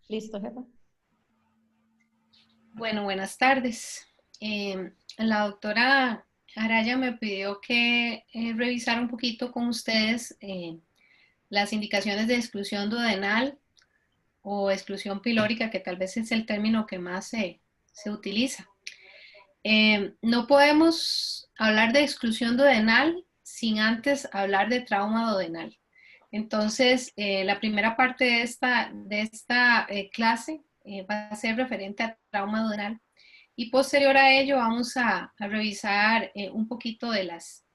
Listo, jefa. Bueno, buenas tardes. La doctora Araya me pidió que revisara un poquito con ustedes las indicaciones de exclusión duodenal o exclusión pilórica, que tal vez es el término que más se utiliza. No podemos hablar de exclusión duodenal sin antes hablar de trauma duodenal. Entonces, la primera parte de esta clase va a ser referente a trauma duodenal. Y posterior a ello vamos a revisar un poquito de las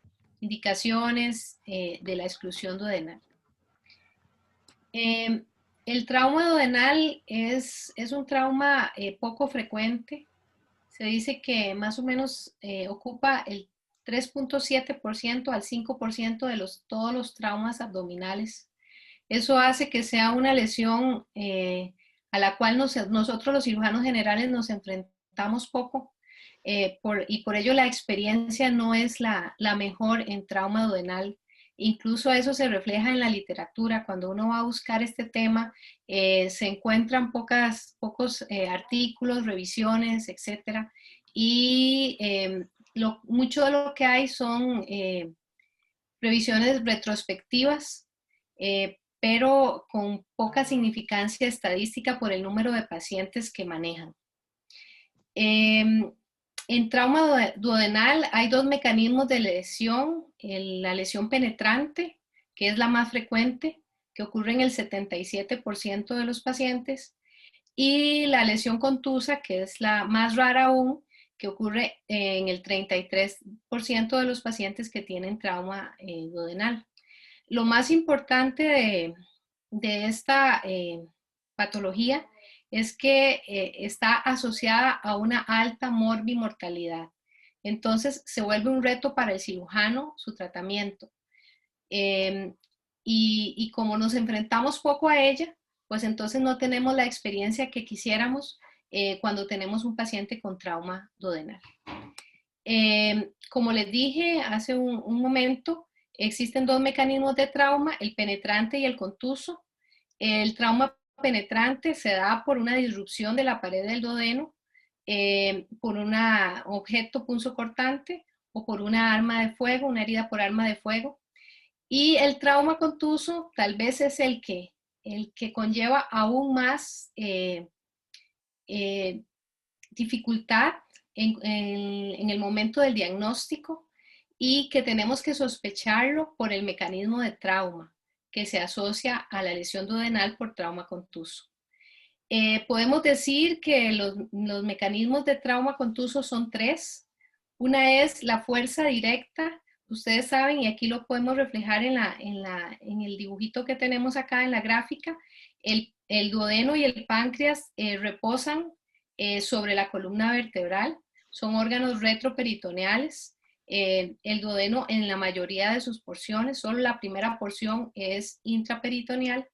indicaciones de la exclusión duodenal. Eh, el trauma duodenal es un trauma poco frecuente. Se dice que más o menos ocupa el 3.7% al 5% de todos los traumas abdominales. Eso hace que sea una lesión a la cual nosotros los cirujanos generales nos enfrentamos poco y por ello la experiencia no es la mejor en trauma duodenal. Incluso eso se refleja en la literatura. Cuando uno va a buscar este tema, se encuentran pocos artículos, revisiones, etcétera. Y mucho de lo que hay son revisiones retrospectivas, pero con poca significancia estadística por el número de pacientes que manejan. En trauma duodenal hay dos mecanismos de lesión, la lesión penetrante, que es la más frecuente, que ocurre en el 77% de los pacientes, y la lesión contusa, que es la más rara aún, que ocurre en el 33% de los pacientes que tienen trauma duodenal. Lo más importante de esta patología es que está asociada a una alta morbimortalidad. Entonces se vuelve un reto para el cirujano su tratamiento. Eh, y como nos enfrentamos poco a ella, pues entonces no tenemos la experiencia que quisiéramos cuando tenemos un paciente con trauma duodenal. Como les dije hace un momento, existen dos mecanismos de trauma, el penetrante y el contuso. El trauma penetrante se da por una disrupción de la pared del duodeno, por un objeto punzocortante o por una arma de fuego, una herida por arma de fuego. Y el trauma contuso tal vez es el que conlleva aún más eh, dificultad en el momento del diagnóstico y que tenemos que sospecharlo por el mecanismo de trauma que se asocia a la lesión duodenal por trauma contuso. Podemos decir que los mecanismos de trauma contuso son tres. Una es la fuerza directa. Ustedes saben, y aquí lo podemos reflejar en el dibujito que tenemos acá en la gráfica, el duodeno y el páncreas reposan sobre la columna vertebral. Son órganos retroperitoneales. El duodeno en la mayoría de sus porciones, solo la primera porción es intraperitoneal.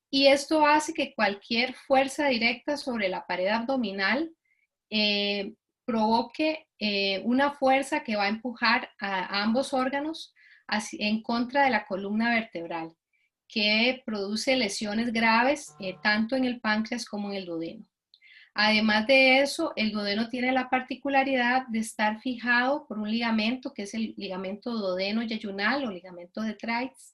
Y esto hace que cualquier fuerza directa sobre la pared abdominal eh, provoque una fuerza que va a empujar a ambos órganos en contra de la columna vertebral, que produce lesiones graves tanto en el páncreas como en el duodeno. Además de eso, el duodeno tiene la particularidad de estar fijado por un ligamento, que es el ligamento duodeno-yeyunal o ligamento de Treitz,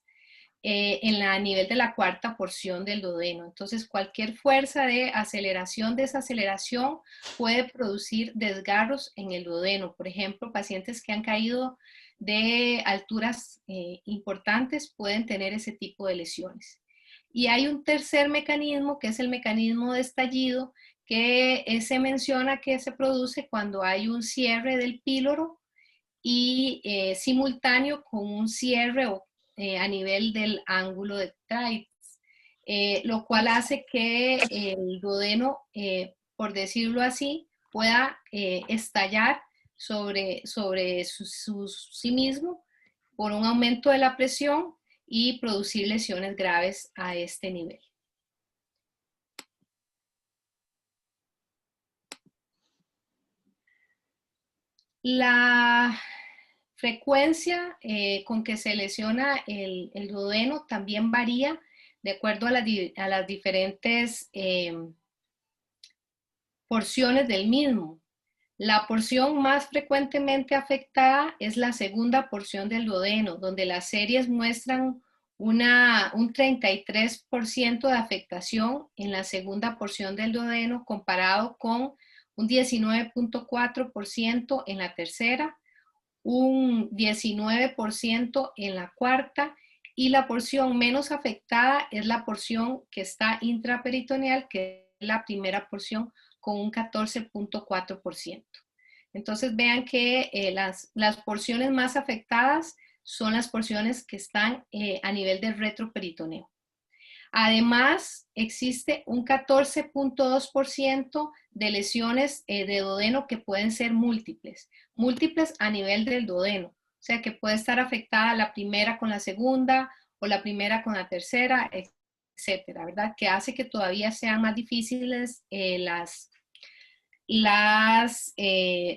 a nivel de la cuarta porción del duodeno. Entonces, cualquier fuerza de aceleración, desaceleración puede producir desgarros en el duodeno. Por ejemplo, pacientes que han caído de alturas importantes pueden tener ese tipo de lesiones. Y hay un tercer mecanismo, que es el mecanismo de estallido, que se menciona que se produce cuando hay un cierre del píloro y simultáneo con un cierre a nivel del ángulo de Treitz, lo cual hace que el duodeno, por decirlo así, pueda estallar sobre sí mismo por un aumento de la presión y producir lesiones graves a este nivel. La frecuencia con que se lesiona el duodeno también varía de acuerdo a las diferentes porciones del mismo. La porción más frecuentemente afectada es la segunda porción del duodeno, donde las series muestran un 33% de afectación en la segunda porción del duodeno comparado con un 19.4% en la tercera, un 19% en la cuarta, y la porción menos afectada es la porción que está intraperitoneal, que es la primera porción, con un 14.4%. Entonces vean que las porciones más afectadas son las porciones que están a nivel del retroperitoneo. Además, existe un 14.2% de lesiones de duodeno que pueden ser múltiples a nivel del duodeno. O sea, que puede estar afectada la primera con la segunda o la primera con la tercera, etcétera, ¿verdad? Que hace que todavía sean más difíciles las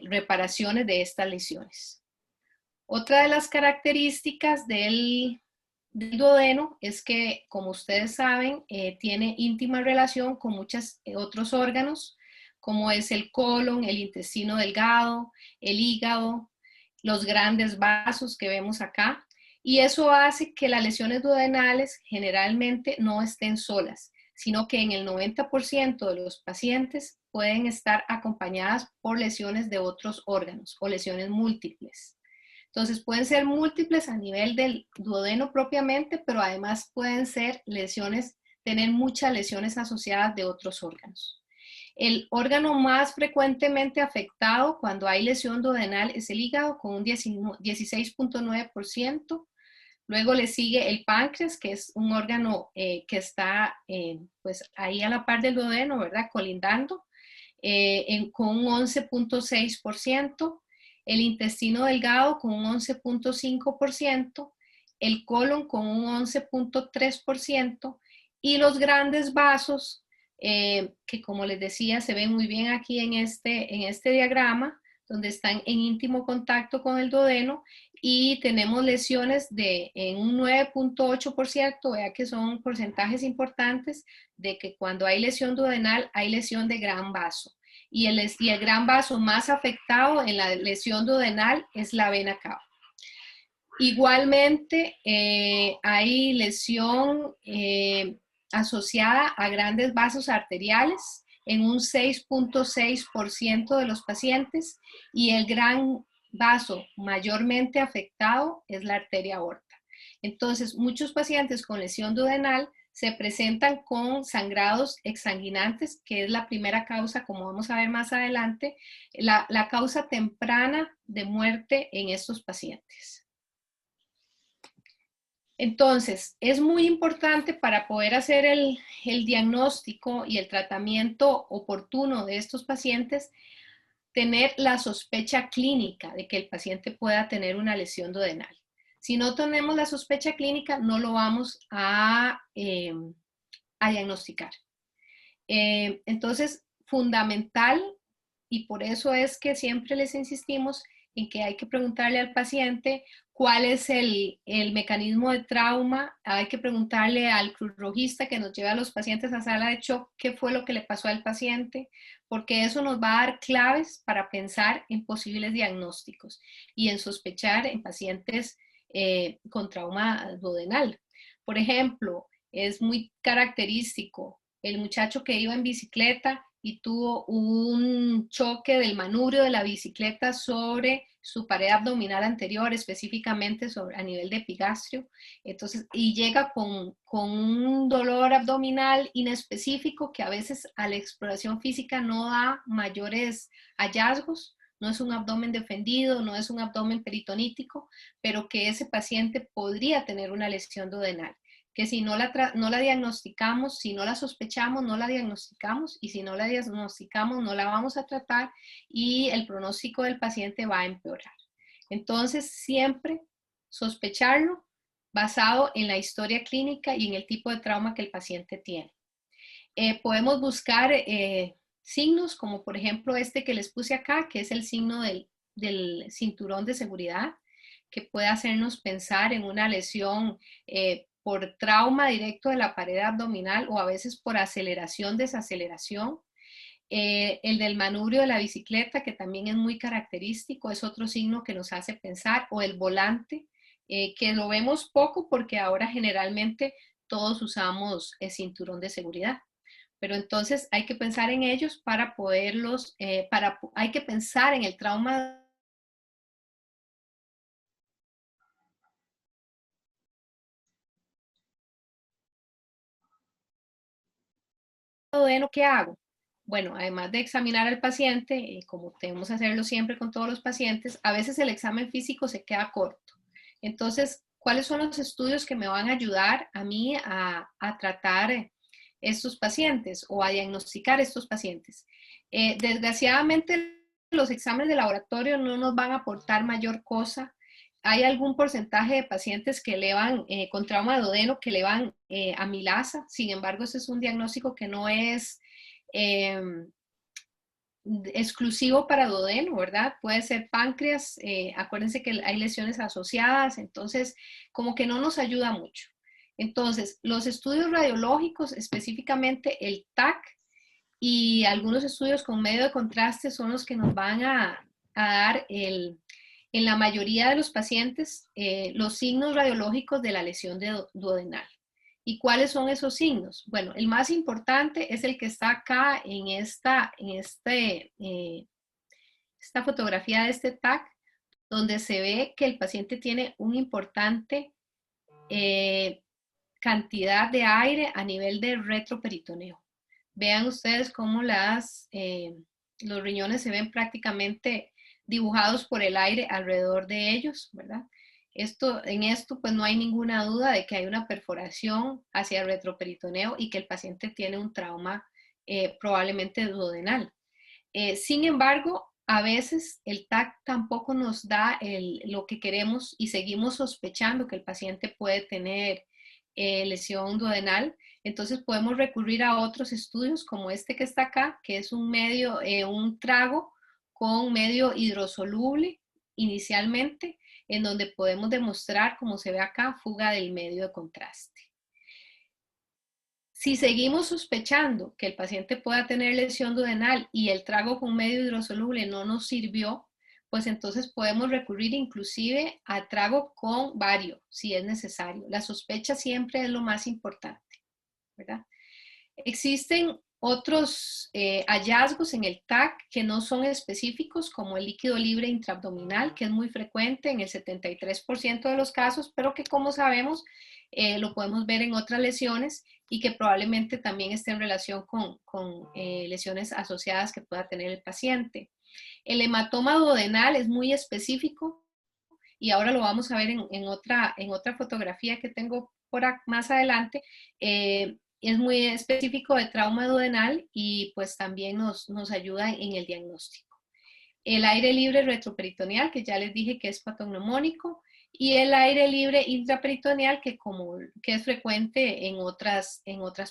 reparaciones de estas lesiones. Otra de las características del duodeno es que, como ustedes saben, tiene íntima relación con muchos otros órganos, como es el colon, el intestino delgado, el hígado, los grandes vasos que vemos acá, y eso hace que las lesiones duodenales generalmente no estén solas, sino que en el 90% de los pacientes pueden estar acompañadas por lesiones de otros órganos o lesiones múltiples. Entonces pueden ser múltiples a nivel del duodeno propiamente, pero además pueden ser lesiones, tener muchas lesiones asociadas de otros órganos. El órgano más frecuentemente afectado cuando hay lesión duodenal es el hígado con un 16.9%. Luego le sigue el páncreas, que es un órgano que está pues ahí a la par del duodeno, ¿verdad? Colindando, con un 11.6%. El intestino delgado con un 11.5%, el colon con un 11.3% y los grandes vasos, que como les decía, se ven muy bien aquí en este diagrama, donde están en íntimo contacto con el duodeno y tenemos lesiones en un 9.8%, vea que son porcentajes importantes de que cuando hay lesión duodenal hay lesión de gran vaso. Y el gran vaso más afectado en la lesión duodenal es la vena cava. Igualmente, hay lesión asociada a grandes vasos arteriales en un 6.6% de los pacientes, y el gran vaso mayormente afectado es la arteria aorta. Entonces, muchos pacientes con lesión duodenal se presentan con sangrados exsanguinantes, que es la primera causa, como vamos a ver más adelante, la causa temprana de muerte en estos pacientes. Entonces, es muy importante para poder hacer el diagnóstico y el tratamiento oportuno de estos pacientes, tener la sospecha clínica de que el paciente pueda tener una lesión duodenal. Si no tenemos la sospecha clínica, no lo vamos a diagnosticar. Entonces, fundamental, y por eso es que siempre les insistimos en que hay que preguntarle al paciente cuál es el mecanismo de trauma, hay que preguntarle al cruzrojista que nos lleva a los pacientes a sala de shock qué fue lo que le pasó al paciente, porque eso nos va a dar claves para pensar en posibles diagnósticos y en sospechar en pacientes con trauma duodenal. Por ejemplo, es muy característico el muchacho que iba en bicicleta y tuvo un choque del manubrio de la bicicleta sobre su pared abdominal anterior, específicamente a nivel de epigastrio. Entonces, y llega con un dolor abdominal inespecífico que a veces a la exploración física no da mayores hallazgos. No es un abdomen defendido, no es un abdomen peritonítico, pero que ese paciente podría tener una lesión duodenal, que si no la diagnosticamos, si no la sospechamos, no la diagnosticamos, y si no la diagnosticamos, no la vamos a tratar y el pronóstico del paciente va a empeorar. Entonces, siempre sospecharlo basado en la historia clínica y en el tipo de trauma que el paciente tiene. Podemos buscar signos como por ejemplo este que les puse acá, que es el signo del cinturón de seguridad, que puede hacernos pensar en una lesión por trauma directo de la pared abdominal o a veces por aceleración, desaceleración. El del manubrio de la bicicleta, que también es muy característico, es otro signo que nos hace pensar, o el volante, que lo vemos poco porque ahora generalmente todos usamos el cinturón de seguridad. Pero entonces hay que pensar en ellos para poderlos, hay que pensar en el trauma de ¿qué hago? Bueno, además de examinar al paciente, como debemos hacerlo siempre con todos los pacientes, a veces el examen físico se queda corto. Entonces, ¿cuáles son los estudios que me van a ayudar a mí a tratar estos pacientes o a diagnosticar estos pacientes? Desgraciadamente, los exámenes de laboratorio no nos van a aportar mayor cosa. Hay algún porcentaje de pacientes que elevan con trauma de duodeno que elevan amilasa. Sin embargo, ese es un diagnóstico que no es eh, exclusivo para duodeno, ¿verdad? Puede ser páncreas, acuérdense que hay lesiones asociadas, entonces como que no nos ayuda mucho. Entonces, los estudios radiológicos, específicamente el TAC y algunos estudios con medio de contraste son los que nos van a dar en la mayoría de los pacientes los signos radiológicos de la lesión duodenal. ¿Y cuáles son esos signos? Bueno, el más importante es el que está acá en esta fotografía de este TAC, donde se ve que el paciente tiene una importante cantidad de aire a nivel de retroperitoneo. Vean ustedes cómo los riñones se ven prácticamente dibujados por el aire alrededor de ellos, ¿verdad? En esto pues no hay ninguna duda de que hay una perforación hacia el retroperitoneo y que el paciente tiene un trauma probablemente duodenal. Sin embargo, a veces el TAC tampoco nos da lo que queremos y seguimos sospechando que el paciente puede tener lesión duodenal. Entonces podemos recurrir a otros estudios como este que está acá, que es un trago con medio hidrosoluble inicialmente, en donde podemos demostrar, como se ve acá, fuga del medio de contraste. Si seguimos sospechando que el paciente pueda tener lesión duodenal y el trago con medio hidrosoluble no nos sirvió, pues entonces podemos recurrir inclusive a trago con bario, si es necesario. La sospecha siempre es lo más importante, ¿verdad? Existen otros hallazgos en el TAC que no son específicos, como el líquido libre intraabdominal, que es muy frecuente en el 73% de los casos, pero que como sabemos lo podemos ver en otras lesiones y que probablemente también esté en relación con lesiones asociadas que pueda tener el paciente. El hematoma duodenal es muy específico y ahora lo vamos a ver en otra fotografía que tengo más adelante. Es muy específico de trauma duodenal y pues también nos ayuda en el diagnóstico. El aire libre retroperitoneal, que ya les dije que es patognomónico, y el aire libre intraperitoneal, que es frecuente en otras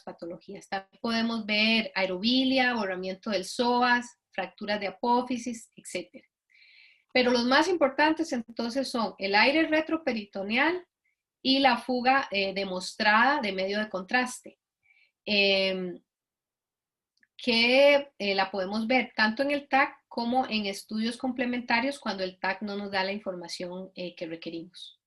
patologías. También podemos ver aerobilia, borramiento del psoas, fracturas de apófisis, etc. Pero los más importantes entonces son el aire retroperitoneal y la fuga demostrada de medio de contraste. Que la podemos ver tanto en el TAC como en estudios complementarios cuando el TAC no nos da la información que requerimos.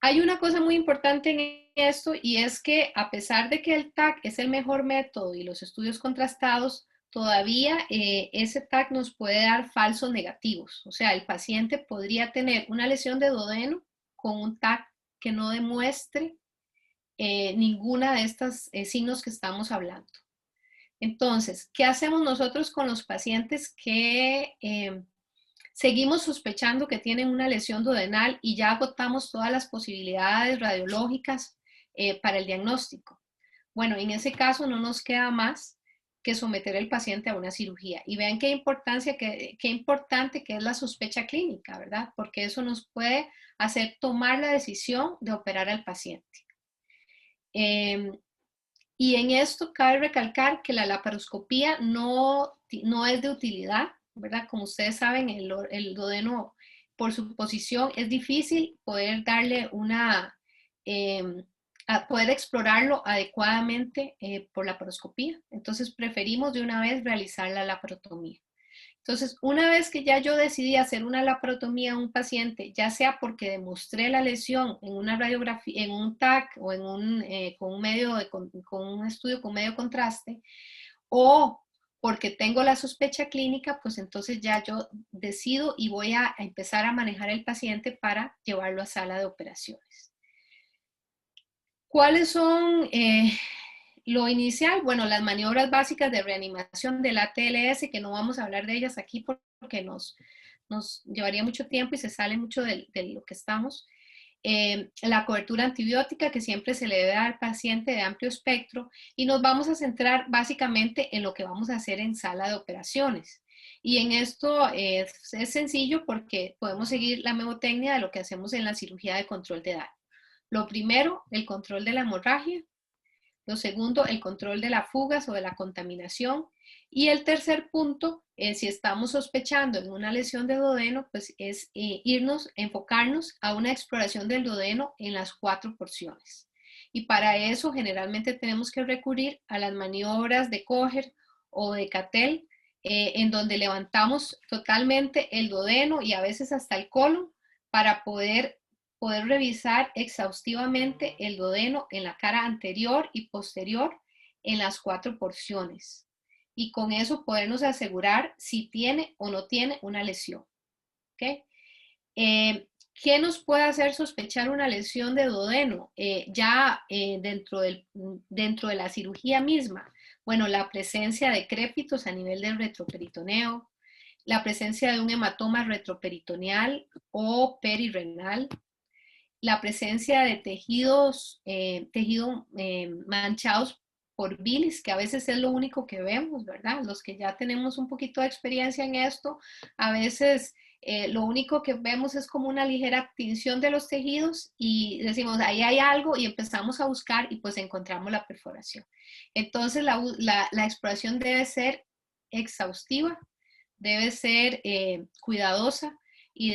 Hay una cosa muy importante en esto y es que a pesar de que el TAC es el mejor método y los estudios contrastados, todavía ese TAC nos puede dar falsos negativos. O sea, el paciente podría tener una lesión de duodeno con un TAC que no demuestre ninguna de estos signos que estamos hablando. Entonces, ¿qué hacemos nosotros con los pacientes que seguimos sospechando que tienen una lesión duodenal y ya agotamos todas las posibilidades radiológicas para el diagnóstico? Bueno, en ese caso no nos queda más que someter al paciente a una cirugía. Y vean qué importante que es la sospecha clínica, ¿verdad? Porque eso nos puede hacer tomar la decisión de operar al paciente. Y en esto cabe recalcar que la laparoscopía no es de utilidad, ¿verdad? Como ustedes saben, el duodeno, por su posición, es difícil poder darle una a poder explorarlo adecuadamente por laparoscopía. Entonces preferimos de una vez realizar la laparotomía. Entonces, una vez que ya yo decidí hacer una laparotomía a un paciente, ya sea porque demostré la lesión en una radiografía, en un TAC o en con un estudio con medio contraste, o porque tengo la sospecha clínica, pues entonces ya yo decido y voy a empezar a manejar el paciente para llevarlo a sala de operaciones. ¿Cuáles son lo inicial? Bueno, las maniobras básicas de reanimación del ATLS, que no vamos a hablar de ellas aquí porque nos llevaría mucho tiempo y se sale mucho de lo que estamos. La cobertura antibiótica que siempre se le debe dar al paciente de amplio espectro, y nos vamos a centrar básicamente en lo que vamos a hacer en sala de operaciones. Y en esto es sencillo porque podemos seguir la memotecnia de lo que hacemos en la cirugía de control de daño. Lo primero, el control de la hemorragia. Lo segundo, el control de las fugas o de la contaminación. Y el tercer punto, si estamos sospechando en una lesión de duodeno, pues es enfocarnos a una exploración del duodeno en las 4 porciones. Y para eso generalmente tenemos que recurrir a las maniobras de Kocher o de Cattell, en donde levantamos totalmente el duodeno y a veces hasta el colon para poder revisar exhaustivamente el duodeno en la cara anterior y posterior en las 4 porciones. Y con eso podernos asegurar si tiene o no tiene una lesión. ¿Okay? ¿Qué nos puede hacer sospechar una lesión de duodeno? Dentro de la cirugía misma. Bueno, la presencia de crépitos a nivel del retroperitoneo, la presencia de un hematoma retroperitoneal o perirenal, la presencia de tejidos manchados por bilis, que a veces es lo único que vemos, ¿verdad? Los que ya tenemos un poquito de experiencia en esto, a veces lo único que vemos es como una ligera tinción de los tejidos y decimos, ahí hay algo, y empezamos a buscar y pues encontramos la perforación. Entonces la exploración debe ser exhaustiva, debe ser cuidadosa, y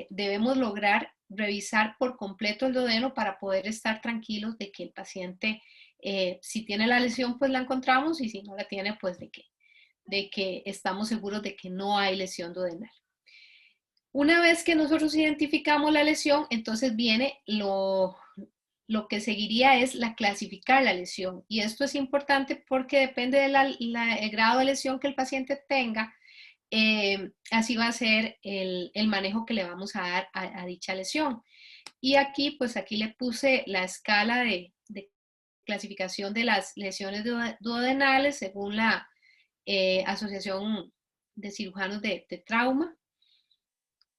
debemos lograr revisar por completo el duodeno para poder estar tranquilos de que el paciente, si tiene la lesión, pues la encontramos, y si no la tiene, pues de que estamos seguros de que no hay lesión duodenal. Una vez que nosotros identificamos la lesión, entonces viene lo que seguiría es clasificar la lesión. Y esto es importante porque depende del grado de lesión que el paciente tenga, así va a ser el manejo que le vamos a dar a dicha lesión. Y aquí, pues aquí le puse la escala de clasificación de las lesiones duodenales según la Asociación de Cirujanos de Trauma,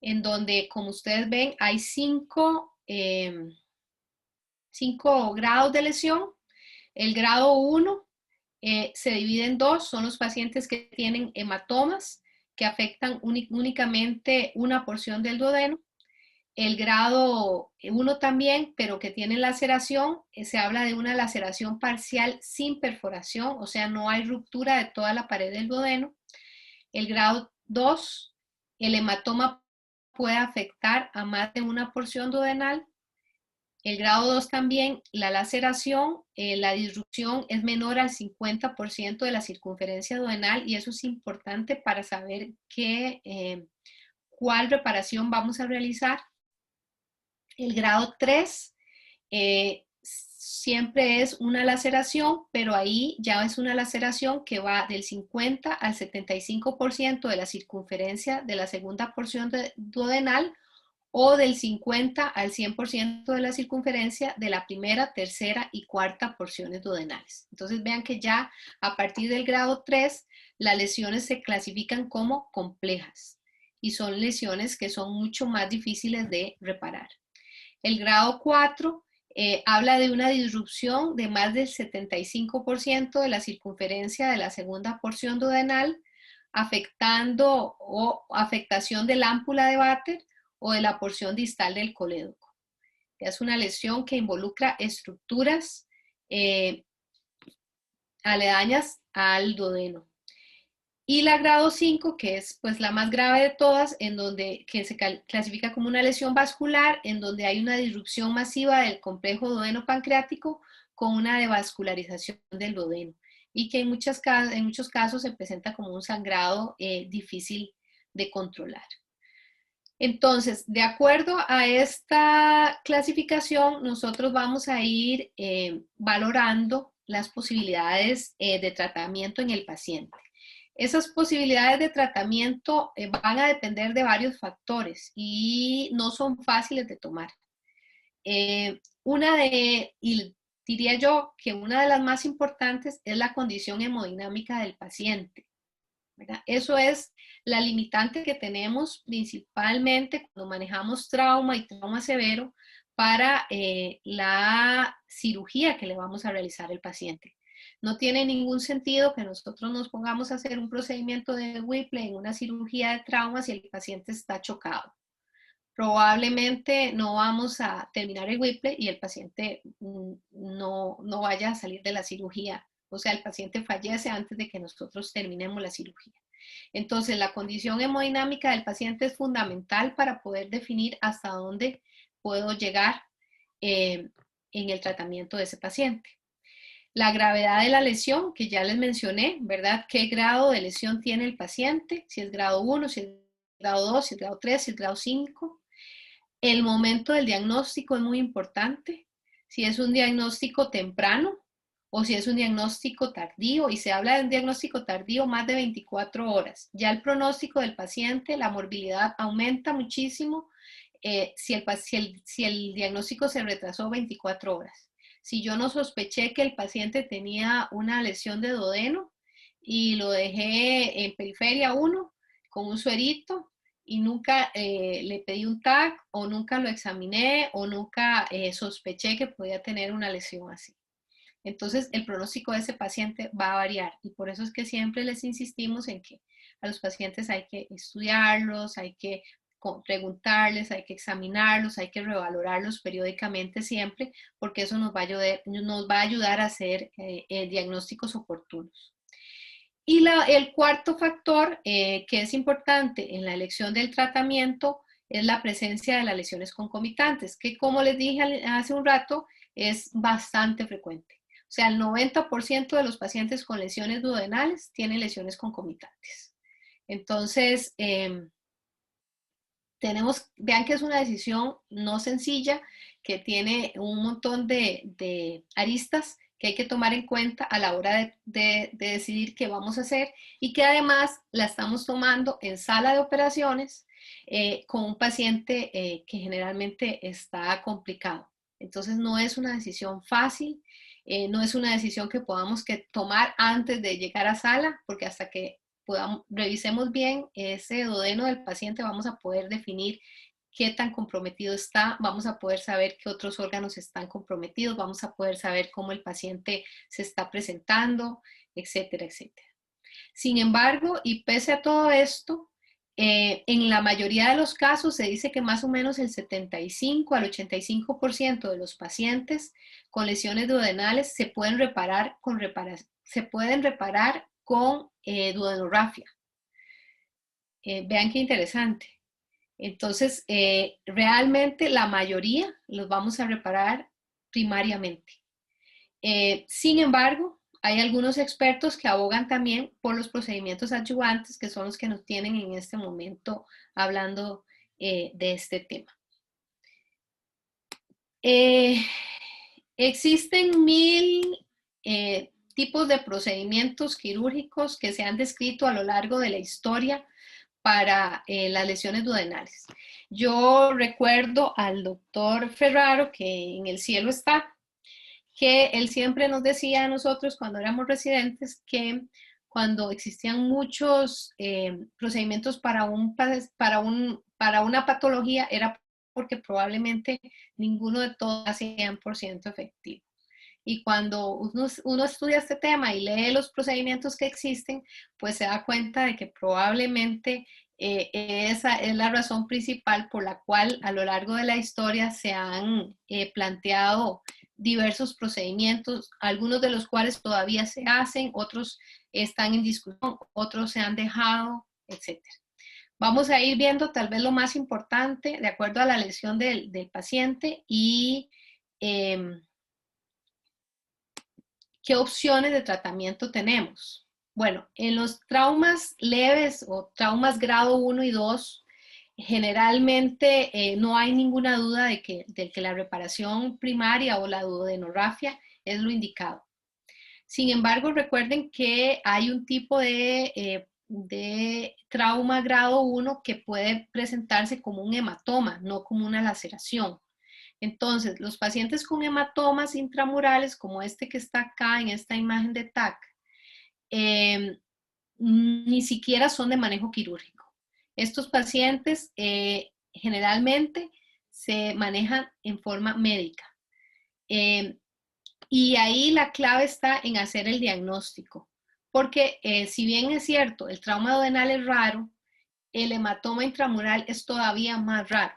en donde, como ustedes ven, hay 5 grados de lesión. El grado 1 se divide en 2, son los pacientes que tienen hematomas que afectan únicamente una porción del duodeno. El grado 1 también, pero que tiene laceración, se habla de una laceración parcial sin perforación, o sea, no hay ruptura de toda la pared del duodeno. El grado 2, el hematoma puede afectar a más de una porción duodenal. El grado 2 también, la laceración, la disrupción es menor al 50% de la circunferencia duodenal, y eso es importante para saber cuál reparación vamos a realizar. El grado 3 siempre es una laceración, pero ahí ya es una laceración que va del 50 al 75% de la circunferencia de la segunda porción duodenal, o del 50 al 100% de la circunferencia de la primera, tercera y cuarta porciones duodenales. Entonces vean que ya a partir del grado 3 las lesiones se clasifican como complejas y son lesiones que son mucho más difíciles de reparar. El grado 4 habla de una disrupción de más del 75% de la circunferencia de la segunda porción duodenal, afectando o afectación del ámpula de Vater o de la porción distal del colédoco. Es una lesión que involucra estructuras aledañas al duodeno. Y la grado 5, que es pues la más grave de todas, en donde que se clasifica como una lesión vascular, en donde hay una disrupción masiva del complejo duodeno-pancreático con una devascularización del duodeno y que en muchos casos se presenta como un sangrado difícil de controlar. Entonces, de acuerdo a esta clasificación, nosotros vamos a ir valorando las posibilidades de tratamiento en el paciente. Esas posibilidades de tratamiento van a depender de varios factores y no son fáciles de tomar. Y diría yo que una de las más importantes es la condición hemodinámica del paciente, ¿verdad? Eso es la limitante que tenemos principalmente cuando manejamos trauma y trauma severo para la cirugía que le vamos a realizar al paciente. No tiene ningún sentido que nosotros nos pongamos a hacer un procedimiento de Whipple en una cirugía de trauma si el paciente está chocado. Probablemente no vamos a terminar el Whipple y el paciente no vaya a salir de la cirugía. O sea, el paciente fallece antes de que nosotros terminemos la cirugía. Entonces, la condición hemodinámica del paciente es fundamental para poder definir hasta dónde puedo llegar en el tratamiento de ese paciente. La gravedad de la lesión, que ya les mencioné, ¿verdad? ¿Qué grado de lesión tiene el paciente? Si es grado 1, si es grado 2, si es grado 3, si es grado 5. El momento del diagnóstico es muy importante. Si es un diagnóstico temprano o si es un diagnóstico tardío, y se habla de un diagnóstico tardío más de 24 horas. Ya el pronóstico del paciente, la morbilidad aumenta muchísimo si el diagnóstico se retrasó 24 horas. Si yo no sospeché que el paciente tenía una lesión de duodeno y lo dejé en periferia 1 con un suerito y nunca le pedí un TAC o nunca lo examiné o nunca sospeché que podía tener una lesión así. Entonces, el pronóstico de ese paciente va a variar y por eso es que siempre les insistimos en que a los pacientes hay que estudiarlos, hay que preguntarles, hay que examinarlos, hay que revalorarlos periódicamente siempre, porque eso nos va a ayudar a hacer diagnósticos oportunos. Y el cuarto factor que es importante en la elección del tratamiento es la presencia de las lesiones concomitantes, que como les dije hace un rato, es bastante frecuente. O sea, el 90% de los pacientes con lesiones duodenales tienen lesiones concomitantes. Entonces, vean que es una decisión no sencilla, que tiene un montón de aristas que hay que tomar en cuenta a la hora de decidir qué vamos a hacer y que además la estamos tomando en sala de operaciones con un paciente que generalmente está complicado. Entonces no es una decisión fácil, no es una decisión que podamos tomar antes de llegar a sala, porque hasta que revisemos bien ese duodeno del paciente, vamos a poder definir qué tan comprometido está, vamos a poder saber qué otros órganos están comprometidos, vamos a poder saber cómo el paciente se está presentando, etcétera, etcétera. Sin embargo, y pese a todo esto, en la mayoría de los casos se dice que más o menos el 75 al 85% de los pacientes con lesiones duodenales se pueden reparar con duodenorrafia. Vean qué interesante. Entonces, realmente la mayoría los vamos a reparar primariamente. Sin embargo, hay algunos expertos que abogan también por los procedimientos adyuvantes, que son los que nos tienen en este momento hablando de este tema. Existen 1000 tipos de procedimientos quirúrgicos que se han descrito a lo largo de la historia para las lesiones duodenales. Yo recuerdo al doctor Ferraro, que en el cielo está, que él siempre nos decía a nosotros cuando éramos residentes que cuando existían muchos procedimientos para una patología era porque probablemente ninguno de todos era 100% efectivo. Y cuando uno estudia este tema y lee los procedimientos que existen, pues se da cuenta de que probablemente esa es la razón principal por la cual a lo largo de la historia se han planteado diversos procedimientos, algunos de los cuales todavía se hacen, otros están en discusión, otros se han dejado, etc. Vamos a ir viendo tal vez lo más importante de acuerdo a la lesión del paciente y qué opciones de tratamiento tenemos. Bueno, en los traumas leves o traumas grado 1 y 2, generalmente no hay ninguna duda de que la reparación primaria o la duodenorrafia es lo indicado. Sin embargo, recuerden que hay un tipo de trauma grado 1 que puede presentarse como un hematoma, no como una laceración. Entonces, los pacientes con hematomas intramurales, como este que está acá en esta imagen de TAC, ni siquiera son de manejo quirúrgico. Estos pacientes generalmente se manejan en forma médica. Y ahí la clave está en hacer el diagnóstico, porque si bien es cierto, el trauma duodenal es raro, el hematoma intramural es todavía más raro.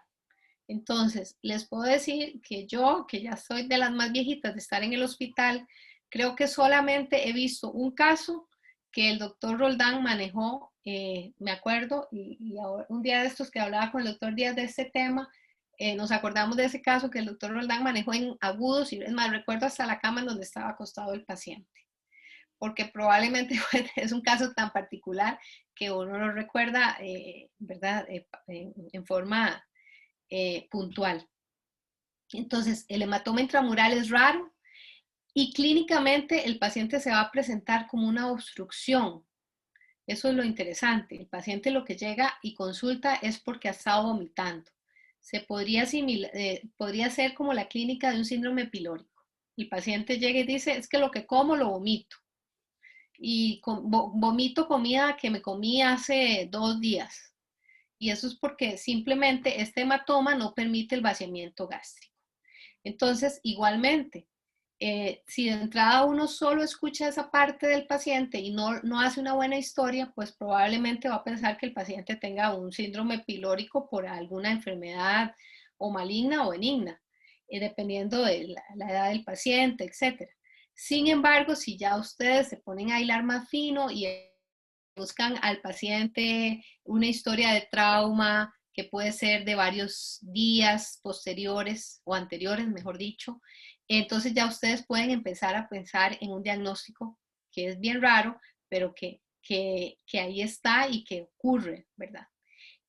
Entonces, les puedo decir que yo, que ya soy de las más viejitas de estar en el hospital, creo que solamente he visto un caso que el doctor Roldán manejó, me acuerdo, y ahora, un día de estos que hablaba con el doctor Díaz de este tema, nos acordamos de ese caso que el doctor Roldán manejó en agudos, y es más, recuerdo hasta la cama en donde estaba acostado el paciente, porque probablemente es un caso tan particular que uno lo recuerda, ¿verdad?, en forma puntual. Entonces, el hematoma intramural es raro y clínicamente el paciente se va a presentar como una obstrucción. Eso es lo interesante. El paciente lo que llega y consulta es porque ha estado vomitando. Se podría podría ser como la clínica de un síndrome pilórico. El paciente llega y dice, es que lo que como lo vomito. Y vomito comida que me comí hace 2 días. Y eso es porque simplemente este hematoma no permite el vaciamiento gástrico. Entonces, igualmente, si de entrada uno solo escucha esa parte del paciente y no hace una buena historia, pues probablemente va a pensar que el paciente tenga un síndrome pilórico por alguna enfermedad o maligna o benigna, dependiendo de la edad del paciente, etc. Sin embargo, si ya ustedes se ponen a hilar más fino y buscan al paciente una historia de trauma que puede ser de varios días posteriores o anteriores, mejor dicho, entonces ya ustedes pueden empezar a pensar en un diagnóstico que es bien raro, pero que ahí está y que ocurre, ¿verdad?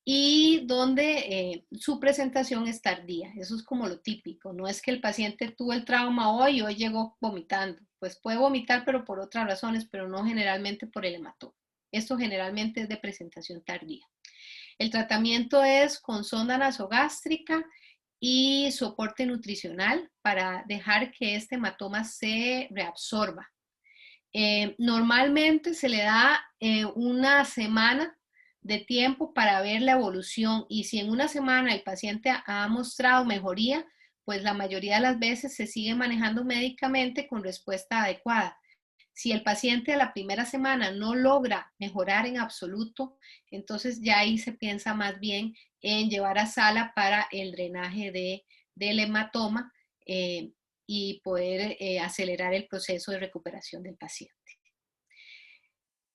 Y donde su presentación es tardía. Eso es como lo típico. No es que el paciente tuvo el trauma hoy y hoy llegó vomitando. Pues puede vomitar, pero por otras razones, pero no generalmente por el hematoma. Esto generalmente es de presentación tardía. El tratamiento es con sonda nasogástrica y soporte nutricional para dejar que este hematoma se reabsorba. Normalmente se le da una semana de tiempo para ver la evolución y si en una semana el paciente ha mostrado mejoría, pues la mayoría de las veces se sigue manejando médicamente con respuesta adecuada. Si el paciente a la primera semana no logra mejorar en absoluto, entonces ya ahí se piensa más bien en llevar a sala para el drenaje del hematoma y poder acelerar el proceso de recuperación del paciente.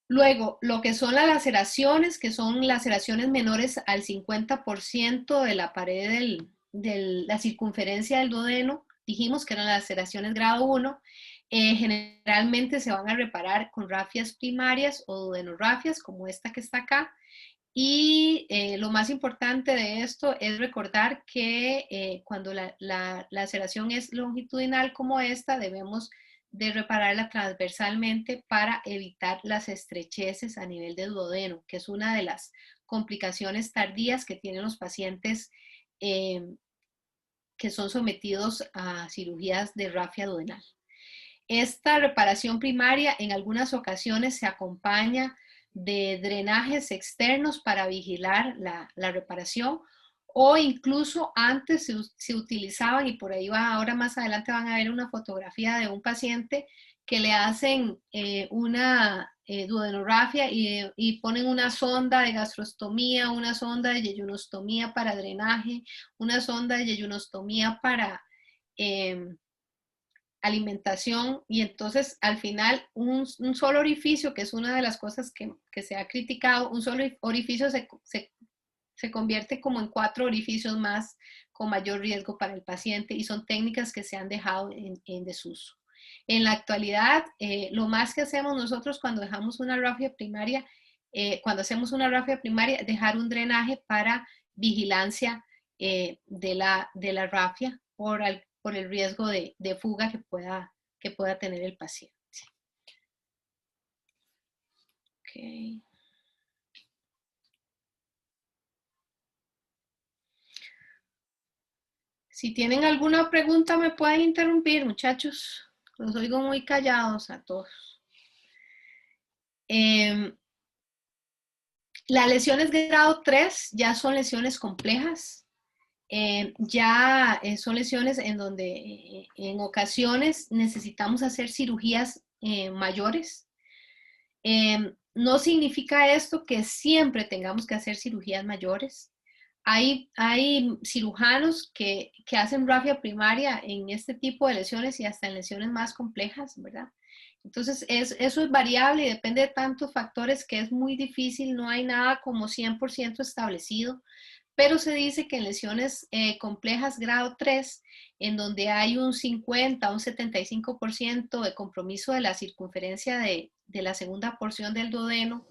Luego, lo que son las laceraciones, que son laceraciones menores al 50% de la pared de la circunferencia del duodeno, dijimos que eran las laceraciones grado 1, generalmente se van a reparar con rafias primarias o duodenorrafias, como esta que está acá. Y lo más importante de esto es recordar que cuando la laceración es longitudinal como esta, debemos de repararla transversalmente para evitar las estrecheces a nivel del duodeno, que es una de las complicaciones tardías que tienen los pacientes que son sometidos a cirugías de rafia duodenal. Esta reparación primaria en algunas ocasiones se acompaña de drenajes externos para vigilar la reparación o incluso antes se utilizaban, y por ahí va, ahora más adelante van a ver una fotografía de un paciente que le hacen una duodenorrafia y ponen una sonda de gastrostomía, una sonda de yeyunostomía para drenaje, una sonda de yeyunostomía para alimentación, y entonces al final un solo orificio, que es una de las cosas que se ha criticado, un solo orificio se convierte como en 4 orificios más con mayor riesgo para el paciente, y son técnicas que se han dejado en desuso. En la actualidad, lo más que hacemos nosotros cuando dejamos una rafia primaria, cuando hacemos una rafia primaria, dejar un drenaje para vigilancia de la rafia por el riesgo de fuga que pueda tener el paciente. Okay. Si tienen alguna pregunta, me pueden interrumpir, muchachos. Los oigo muy callados a todos. Las lesiones de grado 3 ya son lesiones complejas. Son lesiones en donde en ocasiones necesitamos hacer cirugías mayores. No significa esto que siempre tengamos que hacer cirugías mayores. Hay cirujanos que hacen rafia primaria en este tipo de lesiones y hasta en lesiones más complejas, ¿verdad? Entonces, eso es variable y depende de tantos factores que es muy difícil, no hay nada como 100% establecido, pero se dice que en lesiones complejas grado 3, en donde hay un 50 o un 75% de compromiso de la circunferencia de la segunda porción del duodeno,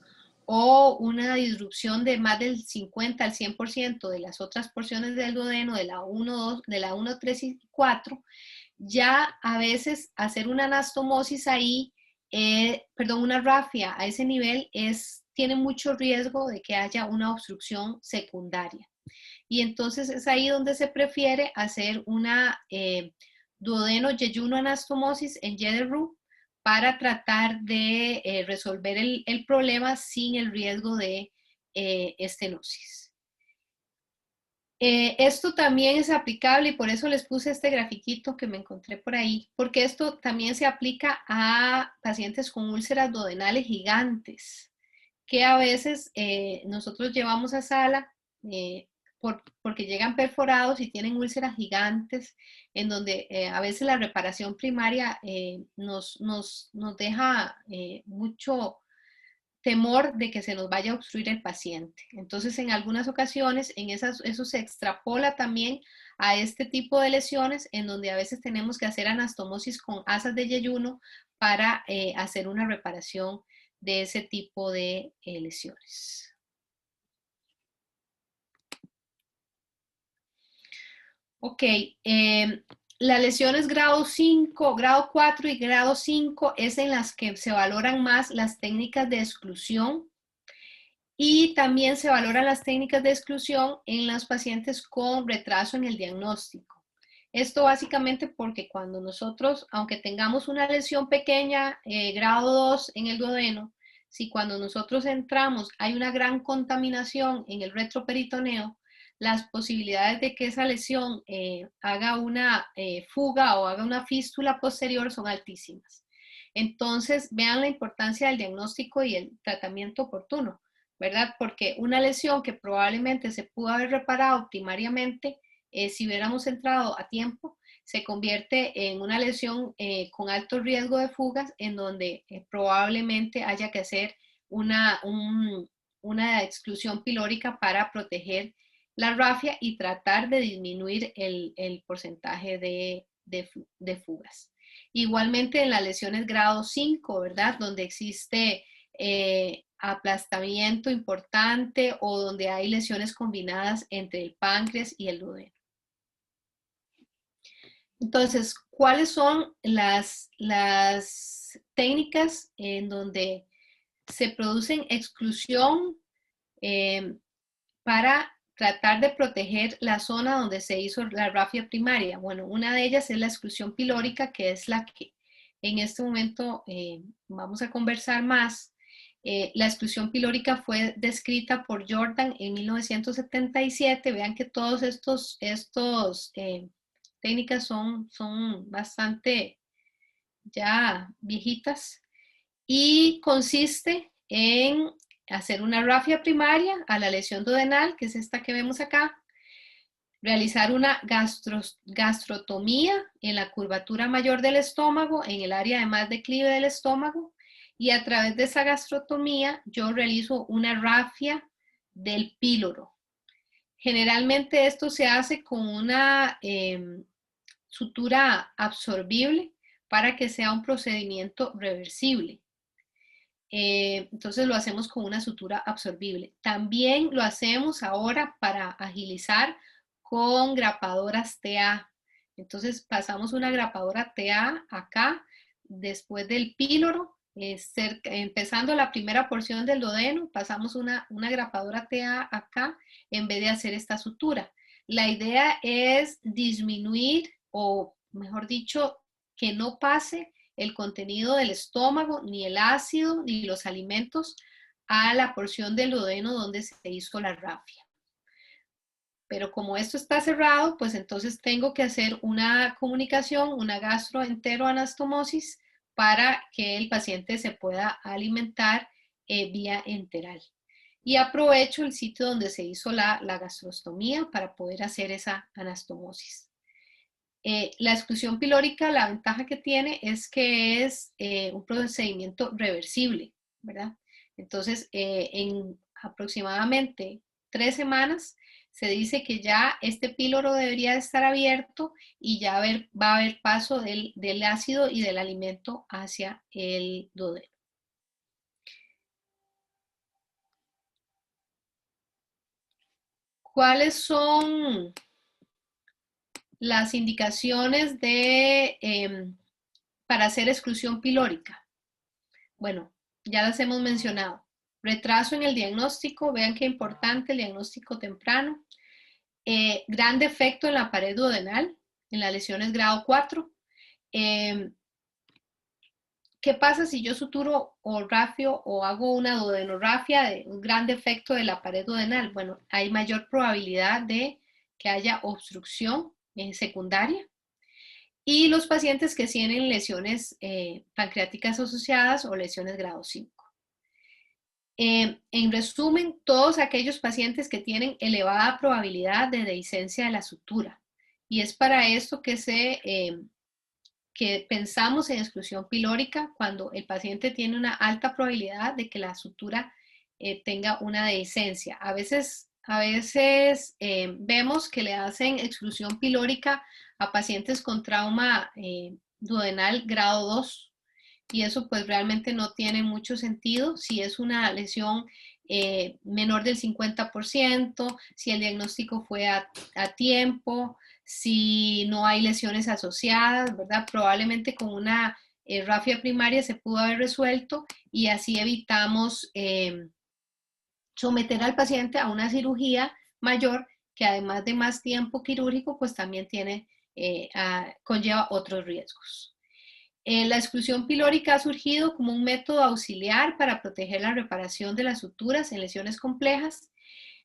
o una disrupción de más del 50 al 100% de las otras porciones del duodeno, de la 1, 2, de la 1, 3 y 4, ya a veces hacer una anastomosis ahí, una rafia a ese nivel tiene mucho riesgo de que haya una obstrucción secundaria. Y entonces es ahí donde se prefiere hacer una duodeno-yeyuno anastomosis en YEDER-RU para tratar de resolver el problema sin el riesgo de estenosis. Esto también es aplicable y por eso les puse este grafiquito que me encontré por ahí, porque esto también se aplica a pacientes con úlceras duodenales gigantes, que a veces nosotros llevamos a sala porque llegan perforados y tienen úlceras gigantes, en donde a veces la reparación primaria nos deja mucho temor de que se nos vaya a obstruir el paciente. Entonces, en algunas ocasiones, eso se extrapola también a este tipo de lesiones, en donde a veces tenemos que hacer anastomosis con asas de yeyuno para hacer una reparación de ese tipo de lesiones. Ok, las lesiones grado 5, grado 4 y grado 5 es en las que se valoran más las técnicas de exclusión, y también se valoran las técnicas de exclusión en los pacientes con retraso en el diagnóstico. Esto básicamente porque cuando nosotros, aunque tengamos una lesión pequeña, grado 2 en el duodeno, si cuando nosotros entramos hay una gran contaminación en el retroperitoneo, las posibilidades de que esa lesión haga una fuga o haga una fístula posterior son altísimas. Entonces, vean la importancia del diagnóstico y el tratamiento oportuno, ¿verdad? Porque una lesión que probablemente se pudo haber reparado primariamente, si hubiéramos entrado a tiempo, se convierte en una lesión con alto riesgo de fugas, en donde probablemente haya que hacer una exclusión pilórica para proteger la rafia y tratar de disminuir el porcentaje de fugas. Igualmente en las lesiones grado 5, ¿verdad? Donde existe aplastamiento importante o donde hay lesiones combinadas entre el páncreas y el duodeno. Entonces, ¿cuáles son las técnicas en donde se producen exclusión para tratar de proteger la zona donde se hizo la rafia primaria? Bueno, una de ellas es la exclusión pilórica, que es la que en este momento vamos a conversar más. La exclusión pilórica fue descrita por Jordan en 1977. Vean que todos estos técnicas son bastante ya viejitas, y consiste en hacer una rafia primaria a la lesión duodenal, que es esta que vemos acá, Realizar una gastrotomía en la curvatura mayor del estómago, en el área de más declive del estómago, y a través de esa gastrotomía yo realizo una rafia del píloro. Generalmente esto se hace con una sutura absorbible para que sea un procedimiento reversible. Entonces lo hacemos con una sutura absorbible. También lo hacemos ahora para agilizar con grapadoras TA. Entonces pasamos una grapadora TA acá, después del píloro, empezando la primera porción del duodeno, pasamos una grapadora TA acá en vez de hacer esta sutura. La idea es disminuir, o mejor dicho, que no pase el contenido del estómago, ni el ácido, ni los alimentos a la porción del duodeno donde se hizo la rafia. Pero como esto está cerrado, pues entonces tengo que hacer una comunicación, una gastroenteroanastomosis, para que el paciente se pueda alimentar vía enteral. Y aprovecho el sitio donde se hizo la gastrostomía para poder hacer esa anastomosis. La exclusión pilórica, la ventaja que tiene es que es un procedimiento reversible, ¿verdad? Entonces, en aproximadamente 3 semanas se dice que ya este píloro debería estar abierto y ya va a haber paso del ácido y del alimento hacia el duodeno. ¿Cuáles son las indicaciones para hacer exclusión pilórica? Bueno, ya las hemos mencionado. Retraso en el diagnóstico, vean qué importante el diagnóstico temprano. Gran defecto en la pared duodenal, en las lesiones grado 4. ¿Qué pasa si yo suturo o rafio o hago una duodenorrafia de un gran defecto de la pared duodenal? Bueno, hay mayor probabilidad de que haya obstrucción secundaria. Y los pacientes que tienen lesiones pancreáticas asociadas o lesiones grado 5. En resumen, todos aquellos pacientes que tienen elevada probabilidad de dehiscencia de la sutura. Y es para esto que pensamos en exclusión pilórica cuando el paciente tiene una alta probabilidad de que la sutura tenga una dehiscencia. A veces vemos que le hacen exclusión pilórica a pacientes con trauma duodenal grado 2, y eso pues realmente no tiene mucho sentido si es una lesión menor del 50%, si el diagnóstico fue a tiempo, si no hay lesiones asociadas, ¿verdad? Probablemente con una rafia primaria se pudo haber resuelto y así evitamos someter al paciente a una cirugía mayor que además de más tiempo quirúrgico, pues también conlleva otros riesgos. La exclusión pilórica ha surgido como un método auxiliar para proteger la reparación de las suturas en lesiones complejas.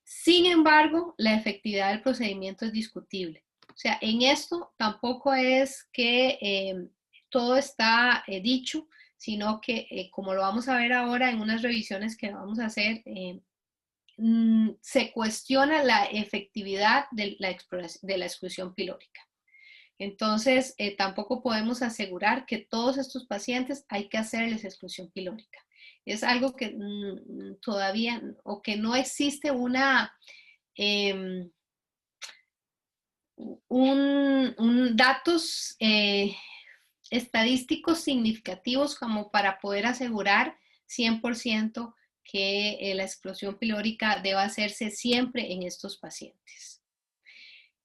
Sin embargo, la efectividad del procedimiento es discutible. O sea, en esto tampoco es que todo está dicho, sino que, como lo vamos a ver ahora en unas revisiones que vamos a hacer, se cuestiona la efectividad de la exclusión pilórica. Entonces, tampoco podemos asegurar que todos estos pacientes hay que hacerles exclusión pilórica. Es algo que todavía, o que no existe datos estadísticos significativos como para poder asegurar 100% que la exclusión pilórica deba hacerse siempre en estos pacientes.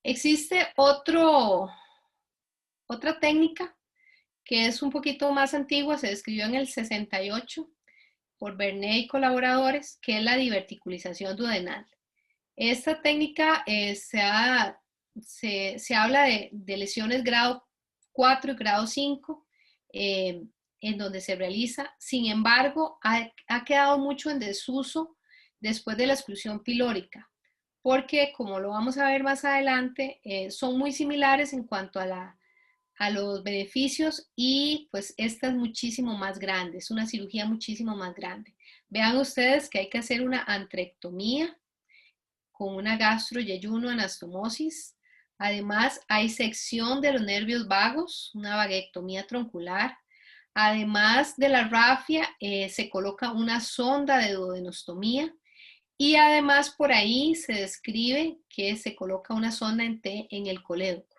Existe otra técnica que es un poquito más antigua, se describió en el 68 por Bernet y colaboradores, que es la diverticulización duodenal. Esta técnica se habla de lesiones grado 4 y grado 5, en donde se realiza. Sin embargo, ha quedado mucho en desuso después de la exclusión pilórica, porque como lo vamos a ver más adelante, son muy similares en cuanto a los beneficios, y pues esta es muchísimo más grande, es una cirugía muchísimo más grande. Vean ustedes que hay que hacer una antrectomía con una gastroyeyuno anastomosis, Además, hay sección de los nervios vagos, una vaguectomía troncular. Además de la rafia, se coloca una sonda de duodenostomía y además por ahí se describe que se coloca una sonda en T en el colédoco.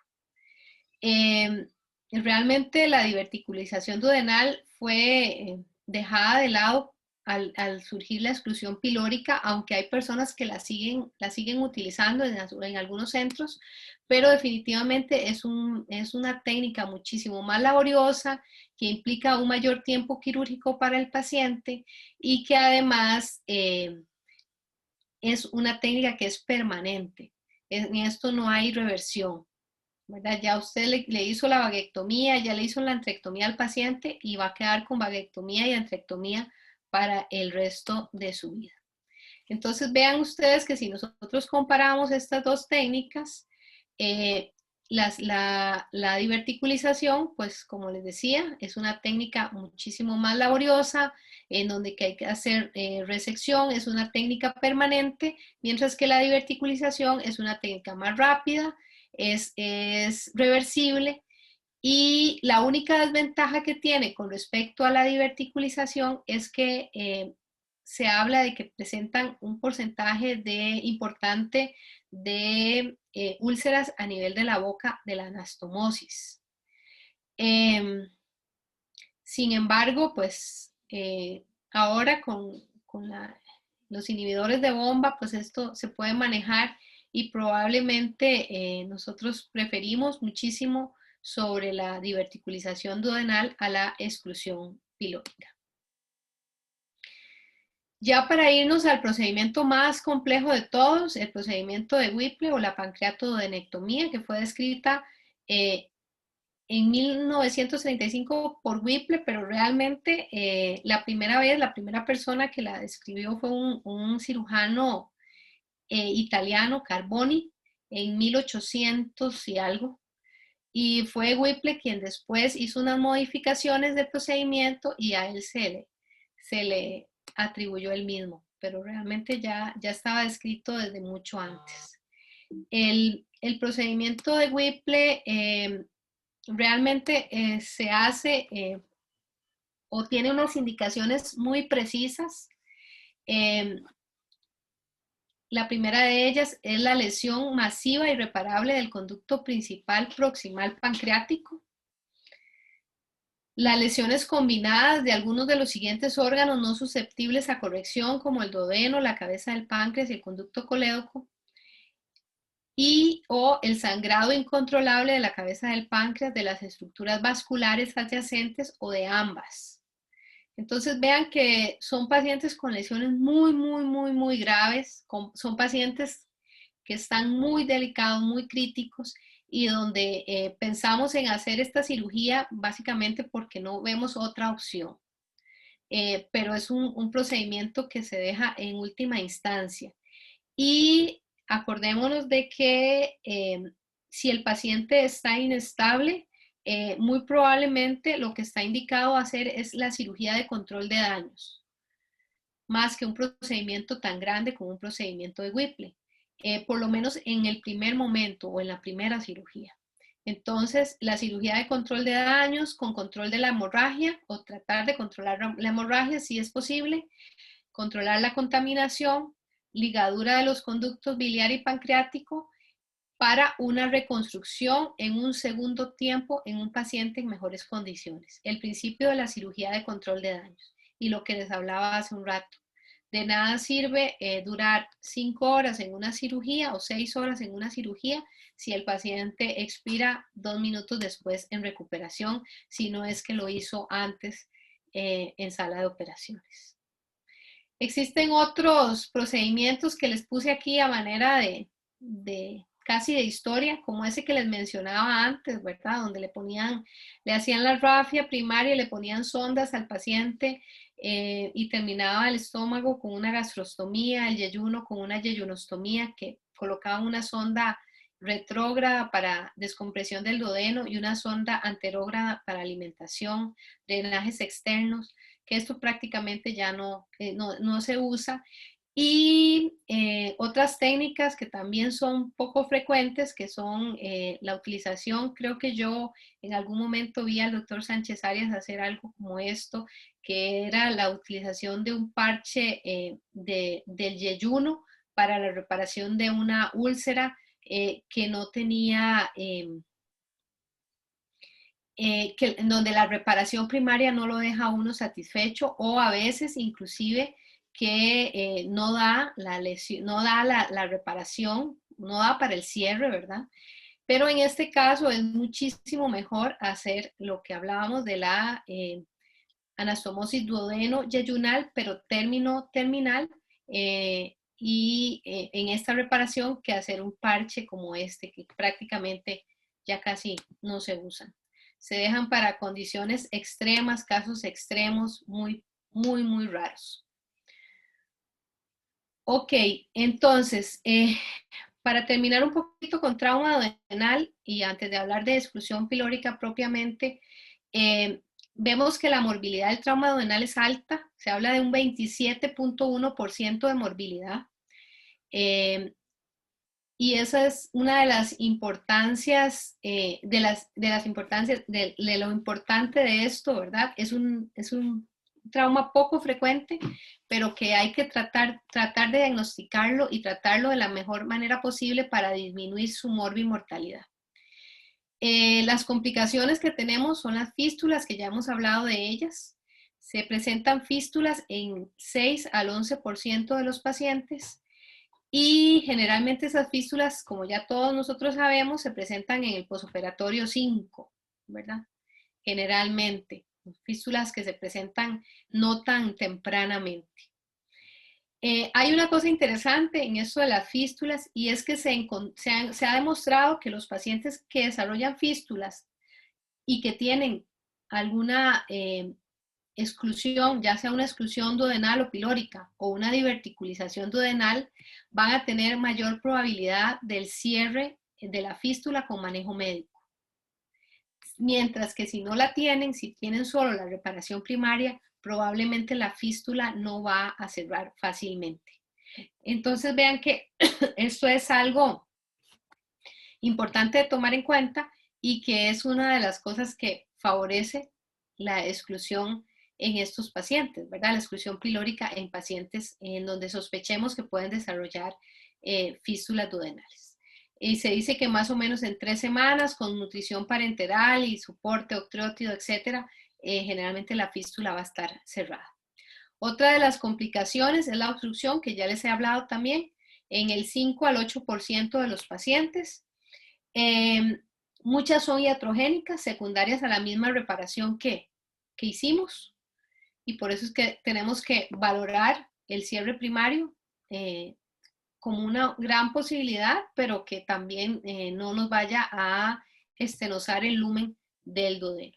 Realmente la diverticulización duodenal fue dejada de lado al surgir la exclusión pilórica, aunque hay personas que la siguen utilizando en algunos centros, pero definitivamente es una técnica muchísimo más laboriosa, que implica un mayor tiempo quirúrgico para el paciente y que además es una técnica que es permanente. En esto no hay reversión, ¿verdad? Ya usted le hizo la vaguectomía, ya le hizo la antrectomía al paciente y va a quedar con vaguectomía y antrectomía para el resto de su vida. Entonces vean ustedes que si nosotros comparamos estas dos técnicas, la diverticulización, pues como les decía, es una técnica muchísimo más laboriosa, en donde hay que hacer resección, es una técnica permanente, mientras que la diverticulización es una técnica más rápida, es reversible, y la única desventaja que tiene con respecto a la diverticulización es que se habla de que presentan un porcentaje importante de úlceras a nivel de la boca de la anastomosis. Sin embargo, pues ahora con los inhibidores de bomba, pues esto se puede manejar y probablemente nosotros preferimos muchísimo sobre la diverticulización duodenal a la exclusión pilórica. Ya para irnos al procedimiento más complejo de todos, el procedimiento de Whipple o la pancreatoduodenectomía, que fue descrita en 1935 por Whipple, pero realmente la primera persona que la describió fue un cirujano italiano, Carboni, en 1800 y algo. Y fue Whipple quien después hizo unas modificaciones del procedimiento y a él se le atribuyó el mismo, pero realmente ya estaba descrito desde mucho antes. El procedimiento de Whipple realmente se hace o tiene unas indicaciones muy precisas. La primera de ellas es la lesión masiva e irreparable del conducto principal proximal pancreático. Las lesiones combinadas de algunos de los siguientes órganos no susceptibles a corrección, como el duodeno, la cabeza del páncreas y el conducto colédoco, y o el sangrado incontrolable de la cabeza del páncreas, de las estructuras vasculares adyacentes o de ambas. Entonces vean que son pacientes con lesiones muy graves, son pacientes que están muy delicados, muy críticos, y donde pensamos en hacer esta cirugía básicamente porque no vemos otra opción. Pero es un procedimiento que se deja en última instancia. Y acordémonos de que si el paciente está inestable, muy probablemente lo que está indicado hacer es la cirugía de control de daños, más que un procedimiento tan grande como un procedimiento de Whipple, por lo menos en el primer momento o en la primera cirugía. Entonces, la cirugía de control de daños con control de la hemorragia, o tratar de controlar la hemorragia si es posible, controlar la contaminación, ligadura de los conductos biliar y pancreático, para una reconstrucción en un segundo tiempo en un paciente en mejores condiciones. El principio de la cirugía de control de daños y lo que les hablaba hace un rato. De nada sirve durar 5 horas en una cirugía o 6 horas en una cirugía si el paciente expira 2 minutos después en recuperación, si no es que lo hizo antes en sala de operaciones. Existen otros procedimientos que les puse aquí a manera de casi de historia, como ese que les mencionaba antes, ¿verdad? Donde le hacían la rafia primaria, le ponían sondas al paciente y terminaba el estómago con una gastrostomía, el yeyuno con una yeyunostomía, que colocaban una sonda retrógrada para descompresión del duodeno y una sonda anterógrada para alimentación, drenajes externos, que esto prácticamente ya no se usa. Y otras técnicas que también son poco frecuentes, que son la utilización, creo que yo en algún momento vi al doctor Sánchez Arias hacer algo como esto, que era la utilización de un parche del yeyuno para la reparación de una úlcera que no tenía, donde la reparación primaria no lo deja a uno satisfecho, o a veces inclusive que no da la lesión, no da la reparación, no da para el cierre, ¿verdad? Pero en este caso es muchísimo mejor hacer lo que hablábamos de la anastomosis duodeno-yeyunal, pero terminal, y en esta reparación, que hacer un parche como este, que prácticamente ya casi no se usan. Se dejan para condiciones extremas, casos extremos muy raros. Ok, entonces, para terminar un poquito con trauma duodenal y antes de hablar de exclusión pilórica propiamente, vemos que la morbilidad del trauma duodenal es alta, se habla de un 27.1% de morbilidad. Y esa es una de las importancias, de lo importante de esto, ¿verdad? Es un trauma poco frecuente, pero que hay que tratar de diagnosticarlo y tratarlo de la mejor manera posible para disminuir su mortalidad. Las complicaciones que tenemos son las fístulas, que ya hemos hablado de ellas. Se presentan fístulas en 6 al 11% de los pacientes. Y generalmente esas fístulas, como ya todos nosotros sabemos, se presentan en el posoperatorio 5, ¿verdad? Generalmente, fístulas que se presentan no tan tempranamente. Hay una cosa interesante en esto de las fístulas, y es que se ha demostrado que los pacientes que desarrollan fístulas y que tienen alguna exclusión, ya sea una exclusión duodenal o pilórica o una diverticulización duodenal, van a tener mayor probabilidad del cierre de la fístula con manejo médico. Mientras que si no la tienen, si tienen solo la reparación primaria, probablemente la fístula no va a cerrar fácilmente. Entonces vean que esto es algo importante de tomar en cuenta y que es una de las cosas que favorece la exclusión en estos pacientes, ¿verdad? La exclusión pilórica en pacientes en donde sospechemos que pueden desarrollar fístulas duodenales. Y se dice que más o menos en 3 semanas, con nutrición parenteral y soporte octreótido, etcétera, generalmente la fístula va a estar cerrada. Otra de las complicaciones es la obstrucción, que ya les he hablado también, en el 5 al 8% de los pacientes. Muchas son iatrogénicas, secundarias a la misma reparación que hicimos, y por eso es que tenemos que valorar el cierre primario como una gran posibilidad, pero que también no nos vaya a estenosar el lumen del duodeno.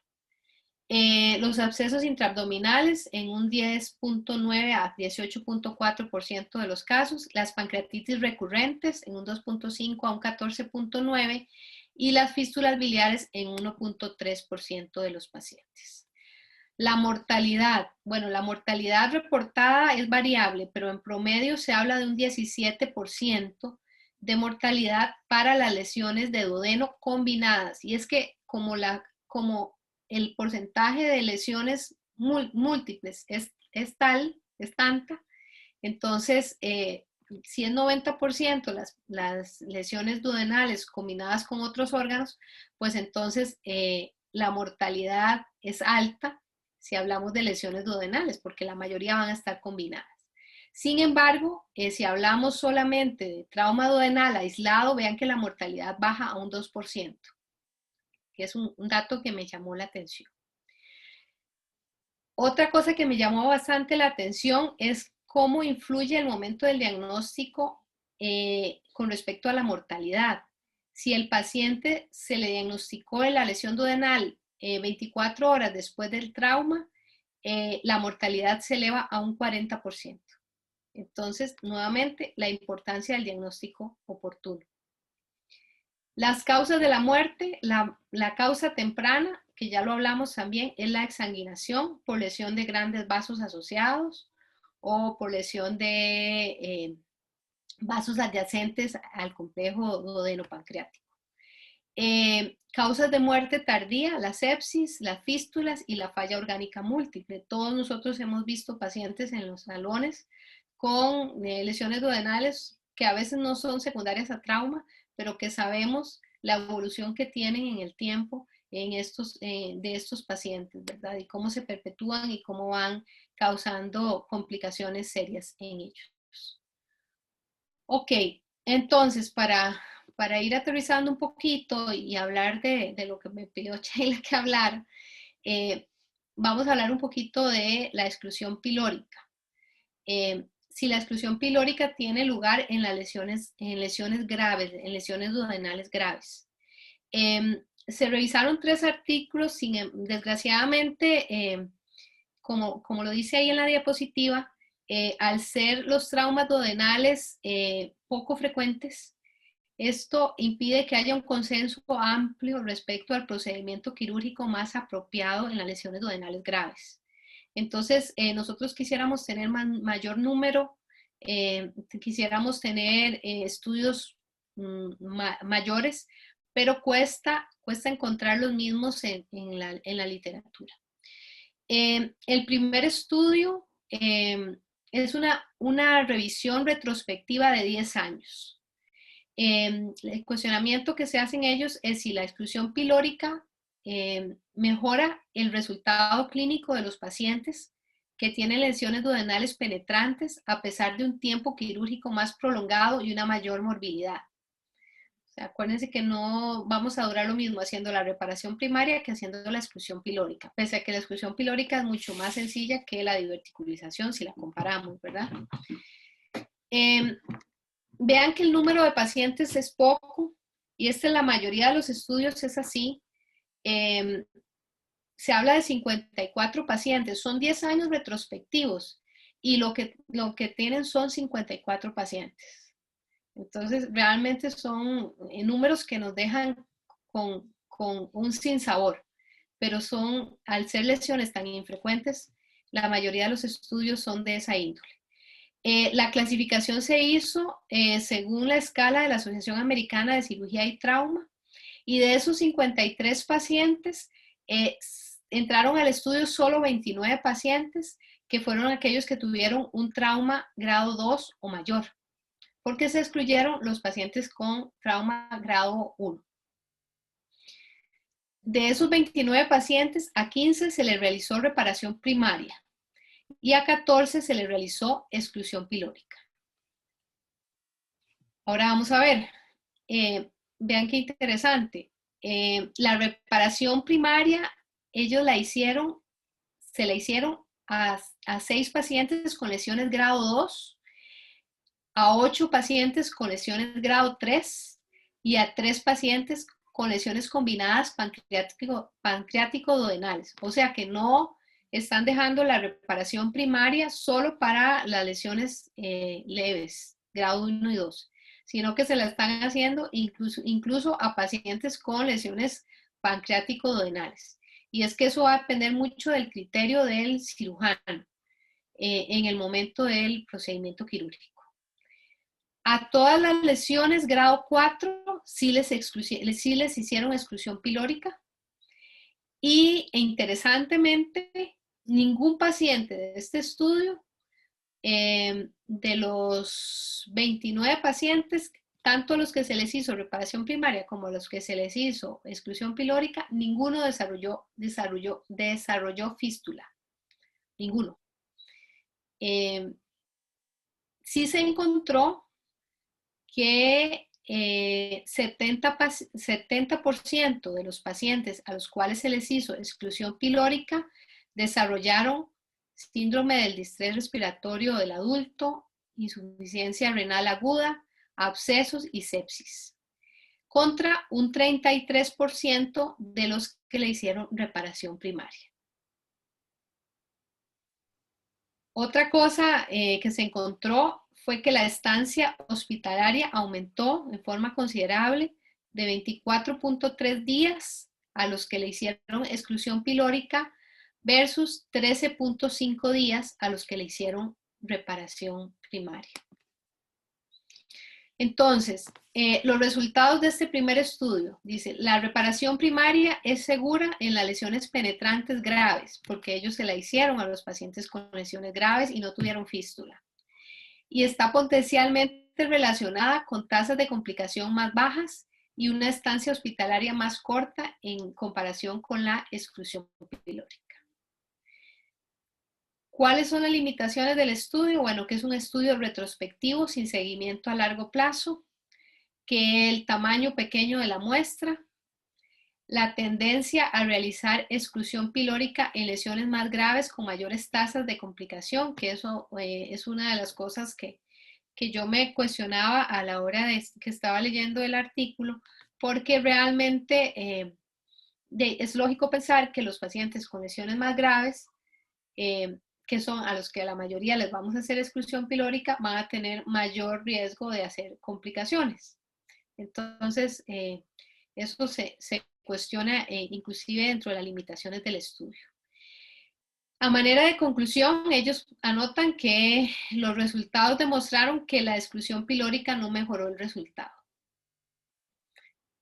Los abscesos intraabdominales en un 10.9 a 18.4% de los casos, las pancreatitis recurrentes en un 2.5 a un 14.9% y las fístulas biliares en 1.3% de los pacientes. La mortalidad, bueno, la mortalidad reportada es variable, pero en promedio se habla de un 17% de mortalidad para las lesiones de duodeno combinadas. Y es que como el porcentaje de lesiones múltiples es tanta, entonces si es 90% las lesiones duodenales combinadas con otros órganos, pues entonces la mortalidad es alta si hablamos de lesiones duodenales, porque la mayoría van a estar combinadas. Sin embargo, si hablamos solamente de trauma duodenal aislado, vean que la mortalidad baja a un 2%, que es un dato que me llamó la atención. Otra cosa que me llamó bastante la atención es cómo influye el momento del diagnóstico con respecto a la mortalidad. Si el paciente se le diagnosticó la lesión duodenal 24 horas después del trauma, la mortalidad se eleva a un 40%. Entonces, nuevamente, la importancia del diagnóstico oportuno. Las causas de la muerte, la causa temprana, que ya lo hablamos también, es la exsanguinación por lesión de grandes vasos asociados, o por lesión de vasos adyacentes al complejo duodeno-pancreático. Causas de muerte tardía, la sepsis, las fístulas y la falla orgánica múltiple. Todos nosotros hemos visto pacientes en los salones con lesiones duodenales que a veces no son secundarias a trauma, pero que sabemos la evolución que tienen en el tiempo de estos pacientes, ¿verdad? Y cómo se perpetúan y cómo van causando complicaciones serias en ellos. Ok, entonces para ir aterrizando un poquito y hablar de lo que me pidió Sheila que hablar, vamos a hablar un poquito de la exclusión pilórica. Si la exclusión pilórica tiene lugar en lesiones graves, en lesiones duodenales graves. Se revisaron 3 artículos, desgraciadamente, como lo dice ahí en la diapositiva, al ser los traumas duodenales poco frecuentes, esto impide que haya un consenso amplio respecto al procedimiento quirúrgico más apropiado en las lesiones duodenales graves. Entonces, nosotros quisiéramos tener mayor número, quisiéramos tener estudios mayores, pero cuesta encontrar los mismos en la literatura. El primer estudio es una revisión retrospectiva de 10 años. El cuestionamiento que se hace en ellos es si la exclusión pilórica mejora el resultado clínico de los pacientes que tienen lesiones duodenales penetrantes a pesar de un tiempo quirúrgico más prolongado y una mayor morbilidad. O sea, acuérdense que no vamos a durar lo mismo haciendo la reparación primaria que haciendo la exclusión pilórica, pese a que la exclusión pilórica es mucho más sencilla que la diverticulización si la comparamos, ¿verdad? Vean que el número de pacientes es poco, y la mayoría de los estudios es así. Se habla de 54 pacientes, son 10 años retrospectivos, y lo que tienen son 54 pacientes. Entonces, realmente son números que nos dejan con un sinsabor, pero al ser lesiones tan infrecuentes, la mayoría de los estudios son de esa índole. La clasificación se hizo según la escala de la Asociación Americana de Cirugía y Trauma, y de esos 53 pacientes, entraron al estudio solo 29 pacientes, que fueron aquellos que tuvieron un trauma grado 2 o mayor, porque se excluyeron los pacientes con trauma grado 1. De esos 29 pacientes, a 15 se les realizó reparación primaria y a 14 se les realizó exclusión pilórica. Ahora vamos a ver, vean qué interesante. La reparación primaria, ellos se la hicieron a 6 pacientes con lesiones grado 2, a 8 pacientes con lesiones grado 3 y a 3 pacientes con lesiones combinadas pancreático-duodenales. O sea que no están dejando la reparación primaria solo para las lesiones leves, grado 1 y 2, sino que se la están haciendo incluso a pacientes con lesiones pancreático-duodenales. Y es que eso va a depender mucho del criterio del cirujano en el momento del procedimiento quirúrgico. A todas las lesiones grado 4 sí les hicieron exclusión pilórica, y interesantemente ningún paciente de este estudio, de los 29 pacientes, tanto los que se les hizo reparación primaria como los que se les hizo exclusión pilórica, ninguno desarrolló fístula, ninguno. Sí se encontró que 70% de los pacientes a los cuales se les hizo exclusión pilórica desarrollaron síndrome del distrés respiratorio del adulto, insuficiencia renal aguda, abscesos y sepsis, contra un 33% de los que le hicieron reparación primaria. Otra cosa que se encontró fue que la estancia hospitalaria aumentó en forma considerable, de 24.3 días a los que le hicieron exclusión pilórica versus 13.5 días a los que le hicieron reparación primaria. Entonces, los resultados de este primer estudio, dice, la reparación primaria es segura en las lesiones penetrantes graves, porque ellos se la hicieron a los pacientes con lesiones graves y no tuvieron fístula. Y está potencialmente relacionada con tasas de complicación más bajas y una estancia hospitalaria más corta en comparación con la exclusión pilórica. ¿Cuáles son las limitaciones del estudio? Bueno, que es un estudio retrospectivo sin seguimiento a largo plazo, que el tamaño pequeño de la muestra, la tendencia a realizar exclusión pilórica en lesiones más graves con mayores tasas de complicación, que eso es una de las cosas que yo me cuestionaba a la hora de que estaba leyendo el artículo, porque realmente es lógico pensar que los pacientes con lesiones más graves, que son a los que a la mayoría les vamos a hacer exclusión pilórica, van a tener mayor riesgo de hacer complicaciones. Entonces, eso se cuestiona inclusive dentro de las limitaciones del estudio. A manera de conclusión, ellos anotan que los resultados demostraron que la exclusión pilórica no mejoró el resultado.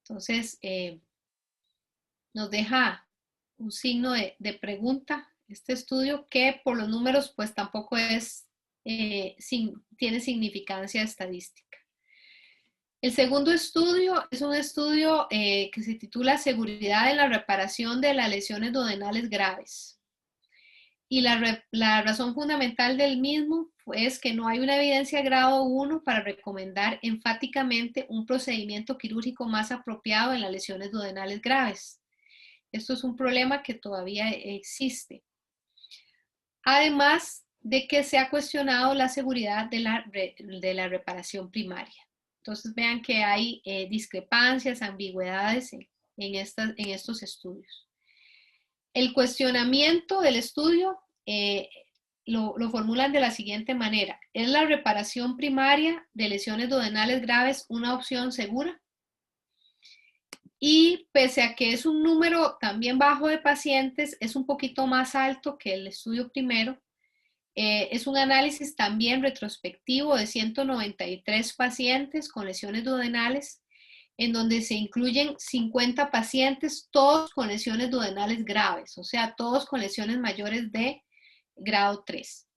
Entonces, nos deja un signo de pregunta este estudio, que por los números pues tampoco es, tiene significancia estadística. El segundo estudio es un estudio que se titula Seguridad en la reparación de las lesiones duodenales graves. Y la razón fundamental del mismo es que no hay una evidencia grado 1 para recomendar enfáticamente un procedimiento quirúrgico más apropiado en las lesiones duodenales graves. Esto es un problema que todavía existe. Además de que se ha cuestionado la seguridad de la reparación primaria. Entonces vean que hay discrepancias, ambigüedades en estos estudios. El cuestionamiento del estudio lo formulan de la siguiente manera. ¿Es la reparación primaria de lesiones duodenales graves una opción segura? Y pese a que es un número también bajo de pacientes, es un poquito más alto que el estudio primero. Es un análisis también retrospectivo de 193 pacientes con lesiones duodenales, en donde se incluyen 50 pacientes, todos con lesiones duodenales graves, o sea, todos con lesiones mayores de grado 3.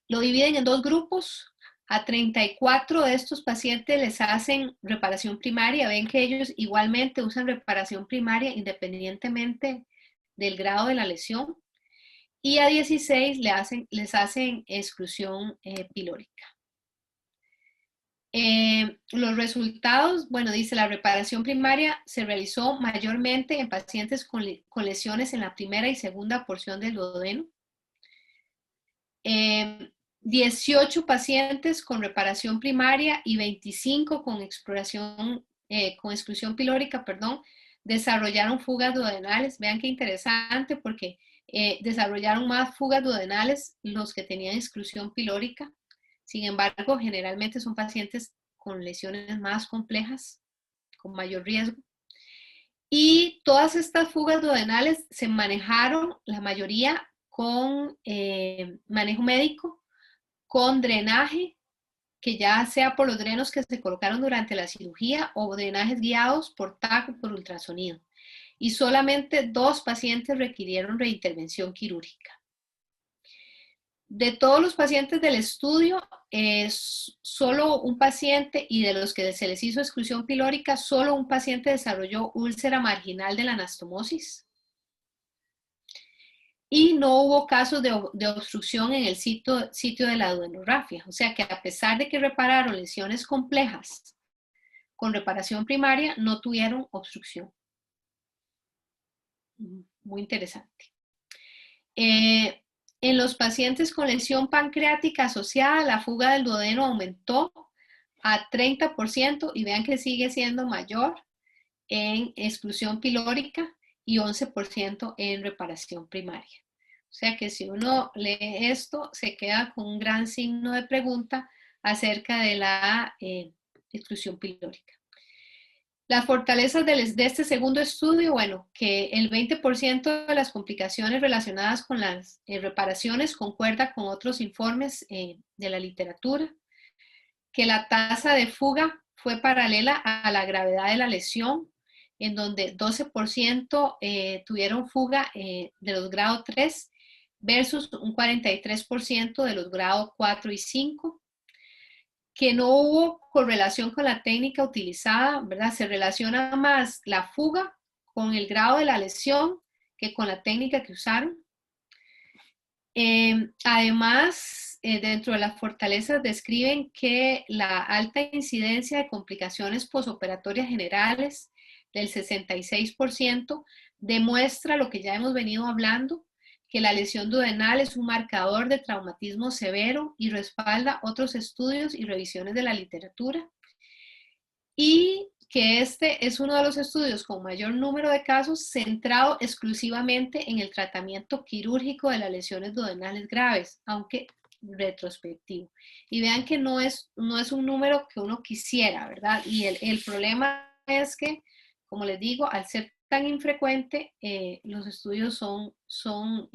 Lo dividen en dos grupos. A 34 de estos pacientes les hacen reparación primaria. Ven que ellos igualmente usan reparación primaria independientemente del grado de la lesión. Y a 16 les hacen exclusión pilórica. Los resultados, bueno, dice la reparación primaria se realizó mayormente en pacientes con lesiones en la primera y segunda porción del duodeno. 18 pacientes con reparación primaria y 25 con exclusión pilórica, desarrollaron fugas duodenales. Vean qué interesante, porque desarrollaron más fugas duodenales los que tenían exclusión pilórica. Sin embargo, generalmente son pacientes con lesiones más complejas, con mayor riesgo. Y todas estas fugas duodenales se manejaron, la mayoría, con manejo médico, con drenaje, que ya sea por los drenos que se colocaron durante la cirugía o drenajes guiados por TAC o por ultrasonido. Y solamente 2 pacientes requirieron reintervención quirúrgica. De todos los pacientes del estudio, solo un paciente, y de los que se les hizo exclusión pilórica, solo un paciente desarrolló úlcera marginal de la anastomosis. Y no hubo casos de obstrucción en el sitio de la duodenografia. O sea que a pesar de que repararon lesiones complejas con reparación primaria, no tuvieron obstrucción. Muy interesante. En los pacientes con lesión pancreática asociada, la fuga del duodeno aumentó a 30% y vean que sigue siendo mayor en exclusión pilórica y 11% en reparación primaria. O sea que si uno lee esto, se queda con un gran signo de pregunta acerca de la exclusión pilórica. Las fortalezas de este segundo estudio, bueno, que el 20% de las complicaciones relacionadas con las reparaciones concuerda con otros informes de la literatura, que la tasa de fuga fue paralela a la gravedad de la lesión, en donde 12% tuvieron fuga de los grados 3 versus un 43% de los grados 4 y 5, que no hubo correlación con la técnica utilizada, ¿verdad? Se relaciona más la fuga con el grado de la lesión que con la técnica que usaron. Además, dentro de las fortalezas describen que la alta incidencia de complicaciones posoperatorias generales del 66% demuestra lo que ya hemos venido hablando, que la lesión duodenal es un marcador de traumatismo severo y respalda otros estudios y revisiones de la literatura, y que este es uno de los estudios con mayor número de casos centrado exclusivamente en el tratamiento quirúrgico de las lesiones duodenales graves, aunque retrospectivo. Y vean que no es un número que uno quisiera, ¿verdad? Y el problema es que, como les digo, al ser tan infrecuente, los estudios son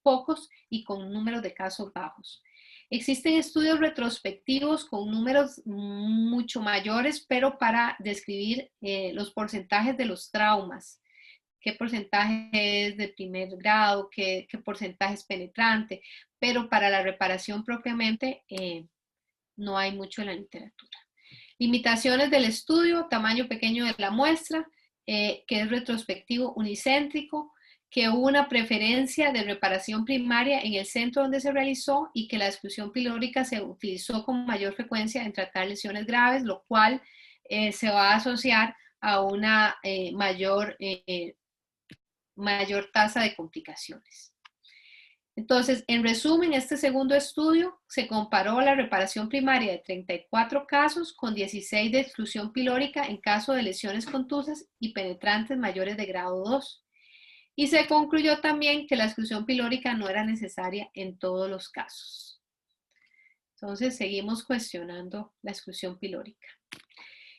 pocos y con números de casos bajos. Existen estudios retrospectivos con números mucho mayores, pero para describir los porcentajes de los traumas. Qué porcentaje es de primer grado, qué porcentaje es penetrante, pero para la reparación propiamente no hay mucho en la literatura. Limitaciones del estudio, tamaño pequeño de la muestra, que es retrospectivo unicéntrico, que hubo una preferencia de reparación primaria en el centro donde se realizó y que la exclusión pilórica se utilizó con mayor frecuencia en tratar lesiones graves, lo cual se va a asociar a una mayor tasa de complicaciones. Entonces, en resumen, este segundo estudio se comparó la reparación primaria de 34 casos con 16 de exclusión pilórica en caso de lesiones contusas y penetrantes mayores de grado 2. Y se concluyó también que la exclusión pilórica no era necesaria en todos los casos. Entonces, seguimos cuestionando la exclusión pilórica.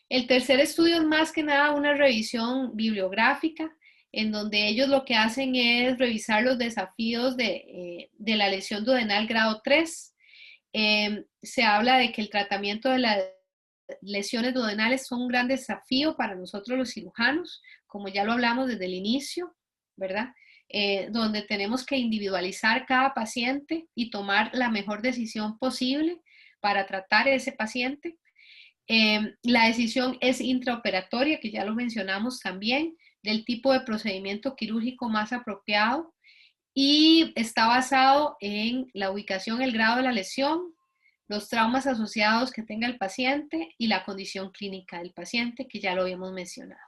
El tercer estudio es más que nada una revisión bibliográfica, en donde ellos lo que hacen es revisar los desafíos de la lesión duodenal grado 3. Se habla de que el tratamiento de las lesiones duodenales son un gran desafío para nosotros los cirujanos, como ya lo hablamos desde el inicio, ¿verdad? Donde tenemos que individualizar cada paciente y tomar la mejor decisión posible para tratar a ese paciente. La decisión es intraoperatoria, que ya lo mencionamos también, del tipo de procedimiento quirúrgico más apropiado, y está basado en la ubicación, el grado de la lesión, los traumas asociados que tenga el paciente y la condición clínica del paciente, que ya lo habíamos mencionado.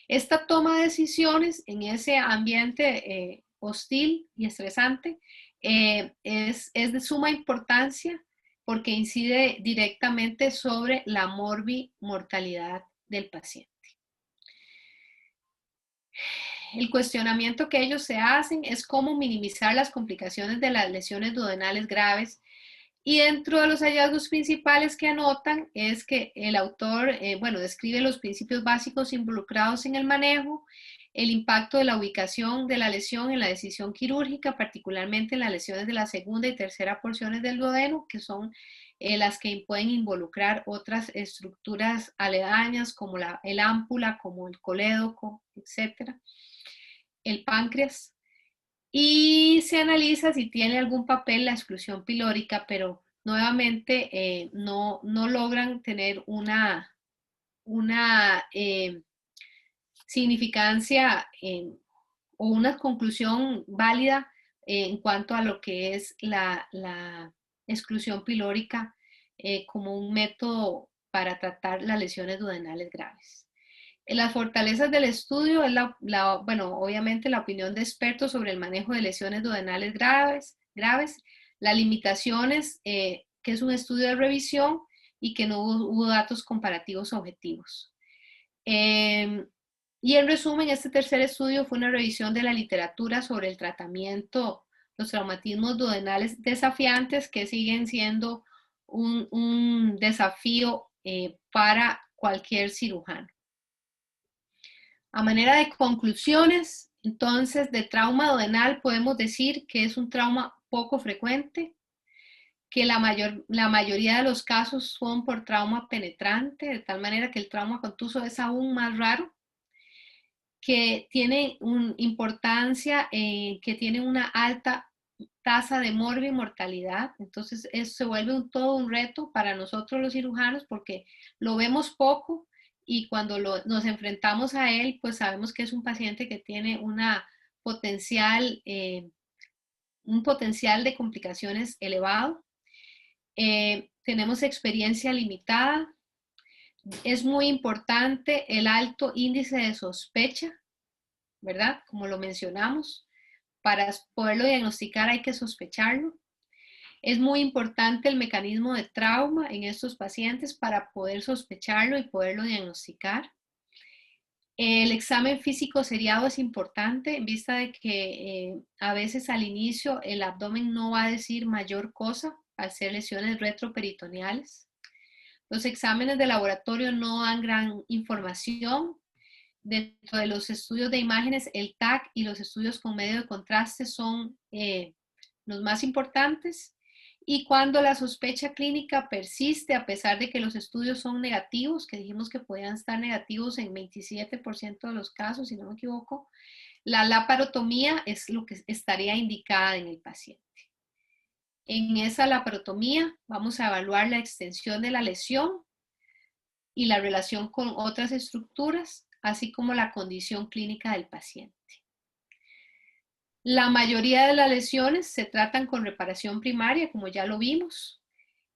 Esta toma de decisiones en ese ambiente hostil y estresante es de suma importancia porque incide directamente sobre la morbimortalidad del paciente. El cuestionamiento que ellos se hacen es cómo minimizar las complicaciones de las lesiones duodenales graves, y dentro de los hallazgos principales que anotan es que el autor, describe los principios básicos involucrados en el manejo, el impacto de la ubicación de la lesión en la decisión quirúrgica, particularmente en las lesiones de la segunda y tercera porciones del duodeno, que son las que pueden involucrar otras estructuras aledañas como el ámpula, como el colédoco, etc. El páncreas. Y se analiza si tiene algún papel la exclusión pilórica, pero nuevamente no logran tener una significancia o una conclusión válida en cuanto a lo que es la exclusión pilórica como un método para tratar las lesiones duodenales graves. Las fortalezas del estudio es obviamente la opinión de expertos sobre el manejo de lesiones duodenales graves, las limitaciones, que es un estudio de revisión y que no hubo datos comparativos objetivos. Y en resumen, este tercer estudio fue una revisión de la literatura sobre el tratamiento, los traumatismos duodenales desafiantes, que siguen siendo un desafío para cualquier cirujano. A manera de conclusiones, entonces, de trauma duodenal podemos decir que es un trauma poco frecuente, que la mayoría de los casos son por trauma penetrante, de tal manera que el trauma contuso es aún más raro, que tiene una importancia, que tiene una alta tasa de mortalidad. Entonces eso se vuelve todo un reto para nosotros los cirujanos porque lo vemos poco y cuando nos enfrentamos a él, pues sabemos que es un paciente que tiene un potencial de complicaciones elevado. Tenemos experiencia limitada. Es muy importante el alto índice de sospecha, ¿verdad? Como lo mencionamos, para poderlo diagnosticar hay que sospecharlo. Es muy importante el mecanismo de trauma en estos pacientes para poder sospecharlo y poderlo diagnosticar. El examen físico seriado es importante en vista de que a veces al inicio el abdomen no va a decir mayor cosa al ser lesiones retroperitoneales. Los exámenes de laboratorio no dan gran información. Dentro de los estudios de imágenes, el TAC y los estudios con medio de contraste son los más importantes. Y cuando la sospecha clínica persiste, a pesar de que los estudios son negativos, que dijimos que podían estar negativos en 27% de los casos, si no me equivoco, la laparotomía es lo que estaría indicada en el paciente. En esa laparotomía vamos a evaluar la extensión de la lesión y la relación con otras estructuras, así como la condición clínica del paciente. La mayoría de las lesiones se tratan con reparación primaria, como ya lo vimos,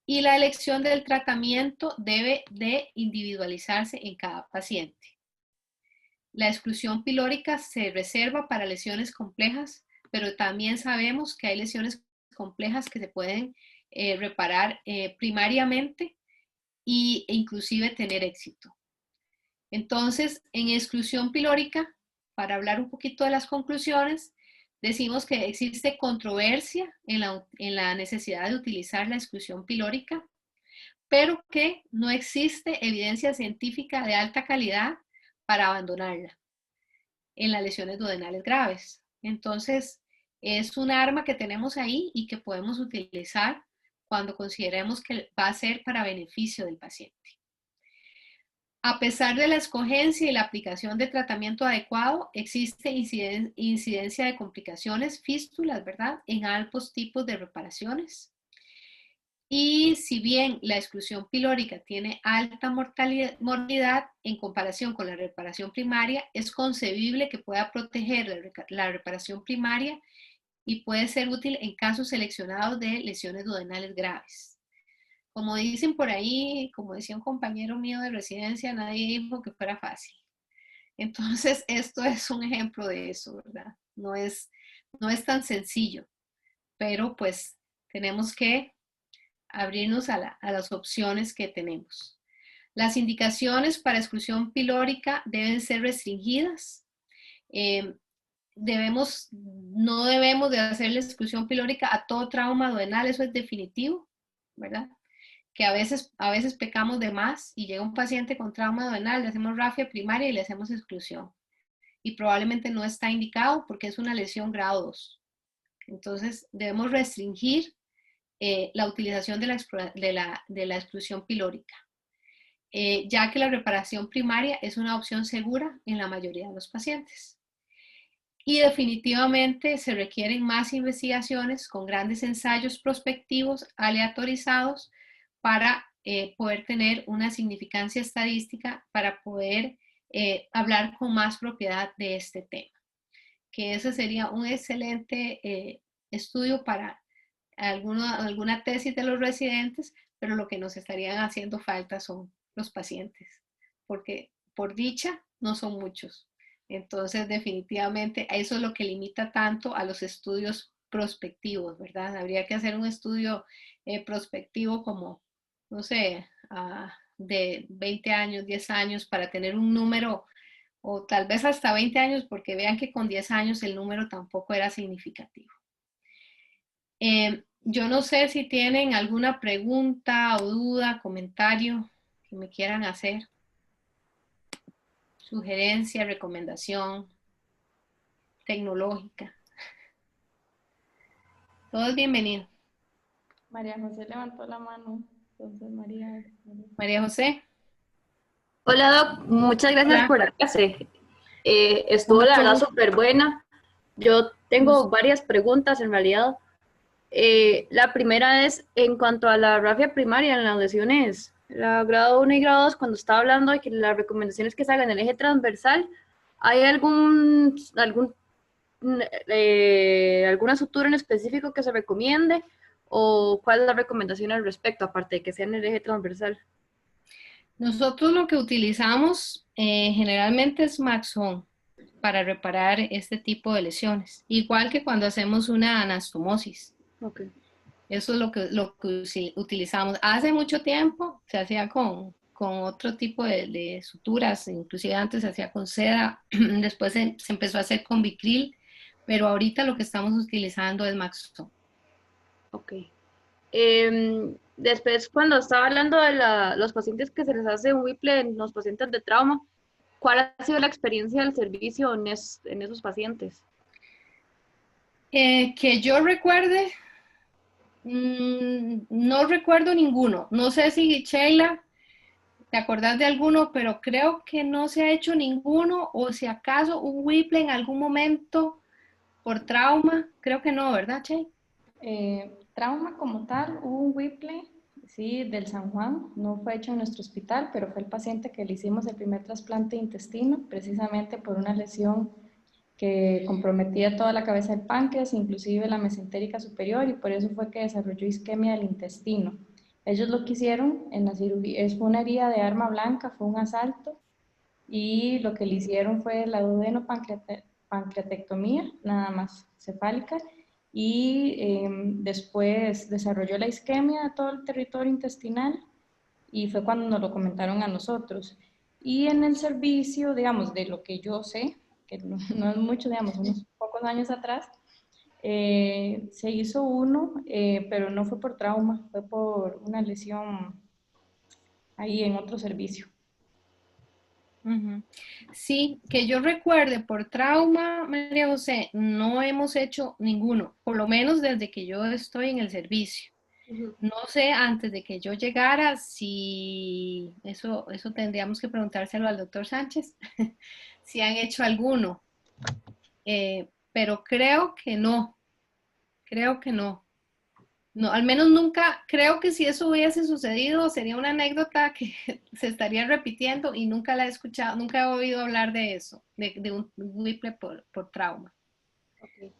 y la elección del tratamiento debe de individualizarse en cada paciente. La exclusión pilórica se reserva para lesiones complejas, pero también sabemos que hay lesiones complejas que se pueden reparar primariamente e inclusive tener éxito. Entonces, en exclusión pilórica, para hablar un poquito de las conclusiones, decimos que existe controversia en la necesidad de utilizar la exclusión pilórica, pero que no existe evidencia científica de alta calidad para abandonarla en las lesiones duodenales graves. Entonces, es un arma que tenemos ahí y que podemos utilizar cuando consideremos que va a ser para beneficio del paciente. A pesar de la escogencia y la aplicación de tratamiento adecuado, existe incidencia de complicaciones, fístulas, ¿verdad? En ambos tipos de reparaciones. Y si bien la exclusión pilórica tiene alta mortalidad en comparación con la reparación primaria, es concebible que pueda proteger la reparación primaria y puede ser útil en casos seleccionados de lesiones duodenales graves. Como dicen por ahí, como decía un compañero mío de residencia, nadie dijo que fuera fácil. Entonces, esto es un ejemplo de eso, ¿verdad? No es tan sencillo, pero pues tenemos que abrirnos a las opciones que tenemos. Las indicaciones para exclusión pilórica deben ser restringidas. No debemos de hacer la exclusión pilórica a todo trauma duodenal, eso es definitivo, ¿verdad? Que a veces pecamos de más y llega un paciente con trauma duodenal, le hacemos rafia primaria y le hacemos exclusión. Y probablemente no está indicado porque es una lesión grado 2. Entonces debemos restringir la utilización de la exclusión pilórica, ya que la reparación primaria es una opción segura en la mayoría de los pacientes. Y definitivamente se requieren más investigaciones con grandes ensayos prospectivos aleatorizados para poder tener una significancia estadística para poder hablar con más propiedad de este tema. Que ese sería un excelente estudio para alguna tesis de los residentes, pero lo que nos estarían haciendo falta son los pacientes, porque por dicha no son muchos. Entonces, definitivamente, eso es lo que limita tanto a los estudios prospectivos, ¿verdad? Habría que hacer un estudio prospectivo como, no sé, de 20 años, 10 años, para tener un número, o tal vez hasta 20 años, porque vean que con 10 años el número tampoco era significativo. Yo no sé si tienen alguna pregunta o duda, comentario que me quieran hacer. sugerencia, recomendación tecnológica. Todo es bienvenido. María José levantó la mano. Entonces, María. María José. Hola Doc, muchas gracias Hola. por la clase. Con Estuvo la mucho verdad gusto. súper buena. Yo tengo varias preguntas en realidad. La primera es en cuanto a la rafia primaria en las lesiones, la grado 1 y grado 2, cuando estaba hablando de que las recomendaciones que salgan en el eje transversal, ¿hay alguna sutura en específico que se recomiende? ¿O cuál es la recomendación al respecto, aparte de que sea en el eje transversal? Nosotros lo que utilizamos generalmente es Maxon para reparar este tipo de lesiones, igual que cuando hacemos una anastomosis. Okay. Eso es lo que utilizamos. Hace mucho tiempo se hacía con otro tipo de suturas, inclusive antes se hacía con seda, después se empezó a hacer con Vicryl, pero ahorita lo que estamos utilizando es Maxon. Ok. Después, cuando estaba hablando de los pacientes que se les hace un Whipple en los pacientes de trauma, ¿cuál ha sido la experiencia del servicio en esos pacientes? Que yo recuerde, no recuerdo ninguno. No sé si Sheila, ¿te acordás de alguno? Pero creo que no se ha hecho ninguno, o si acaso un Whipple en algún momento por trauma. Creo que no, ¿verdad, Sheila? Trauma como tal, hubo un Whipple, sí, del San Juan, no fue hecho en nuestro hospital, pero fue el paciente que le hicimos el primer trasplante de intestino, precisamente por una lesión que comprometía toda la cabeza del páncreas, inclusive la mesentérica superior, y por eso fue que desarrolló isquemia del intestino. Ellos lo que hicieron en la cirugía, es una herida de arma blanca, fue un asalto, y lo que le hicieron fue la duodenopancreatectomía, nada más cefálica, y después desarrolló la isquemia de todo el territorio intestinal y fue cuando nos lo comentaron a nosotros. Y en el servicio, digamos, de lo que yo sé, que no es mucho, digamos, unos pocos años atrás, se hizo uno, pero no fue por trauma, fue por una lesión ahí en otro servicio. Ujú. Sí, que yo recuerde por trauma, María José, no hemos hecho ninguno, por lo menos desde que yo estoy en el servicio. No sé, antes de que yo llegara, si eso tendríamos que preguntárselo al doctor Sánchez, si han hecho alguno. Pero creo que no. No, al menos nunca, creo que si eso hubiese sucedido, sería una anécdota que se estaría repitiendo y nunca la he escuchado, nunca he oído hablar de eso, de un Whipple por trauma. Okay.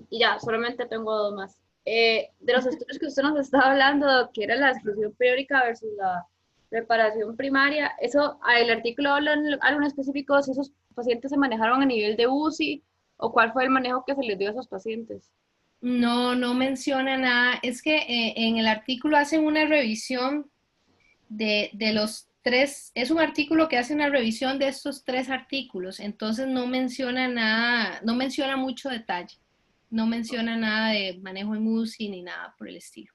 Y ya, solamente tengo dos más. De los estudios que usted nos estaba hablando, que era la exclusión periódica versus la reparación primaria, eso, el artículo habla algo en específico, si esos pacientes se manejaron a nivel de UCI o cuál fue el manejo que se les dio a esos pacientes. No, no menciona nada. Es que en el artículo hacen una revisión de los tres, es un artículo que hace una revisión de estos tres artículos, entonces no menciona nada, no menciona mucho detalle, no menciona nada de manejo en UCI ni nada por el estilo.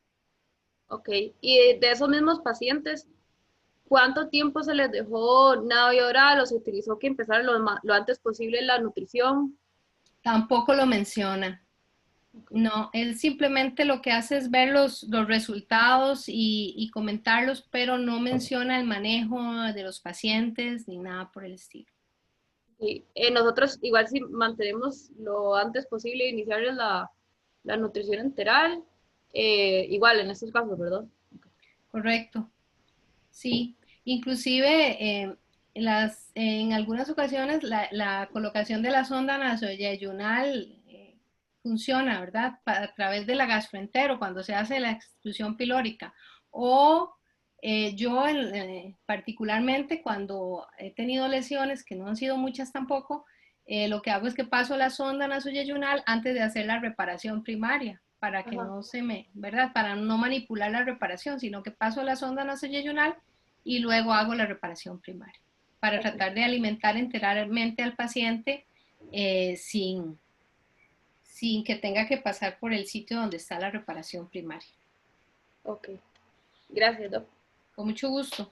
Ok, y de esos mismos pacientes, ¿cuánto tiempo se les dejó nado oral o se utilizó que empezaran lo antes posible la nutrición? Tampoco lo menciona. Okay. No, él simplemente lo que hace es ver los resultados y comentarlos, pero no menciona el manejo de los pacientes ni nada por el estilo. Sí. Nosotros igual si mantenemos lo antes posible iniciarles la nutrición enteral, igual en estos casos, ¿verdad? Correcto. Sí, inclusive en algunas ocasiones la colocación de la sonda nasoyeyunal funciona, ¿verdad? A través de la gastroentero cuando se hace la extrusión pilórica. O yo particularmente cuando he tenido lesiones, que no han sido muchas tampoco, lo que hago es que paso la sonda nasoyeyunal antes de hacer la reparación primaria para que Ajá. no se me, ¿verdad? Para no manipular la reparación, sino que paso la sonda nasoyeyunal y luego hago la reparación primaria para Okay. tratar de alimentar enteramente al paciente sin que tenga que pasar por el sitio donde está la reparación primaria. Ok, gracias, Doc. Con mucho gusto.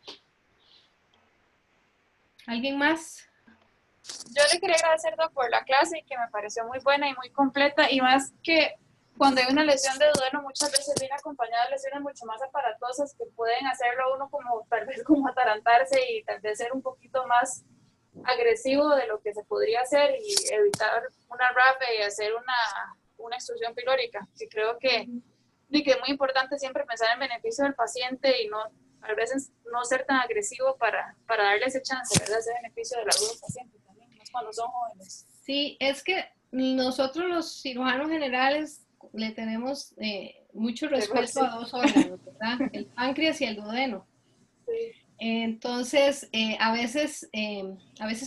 ¿Alguien más? Yo le quería agradecer, Doc, por la clase y que me pareció muy buena y muy completa, y más que cuando hay una lesión de duodeno muchas veces viene acompañada de lesiones mucho más aparatosas que pueden hacerlo a uno como tal vez como atarantarse y tal vez ser un poquito más agresivo de lo que se podría hacer y evitar una RAP y hacer una extrusión pilórica, que creo y que es muy importante siempre pensar en beneficio del paciente y no, a veces no ser tan agresivo para darle ese chance, ¿verdad? Ese beneficio de la salud del paciente también, más cuando son jóvenes. Sí, es que nosotros los cirujanos generales le tenemos mucho respeto a dos órganos, ¿verdad? El páncreas y el duodeno. Sí. Entonces, a veces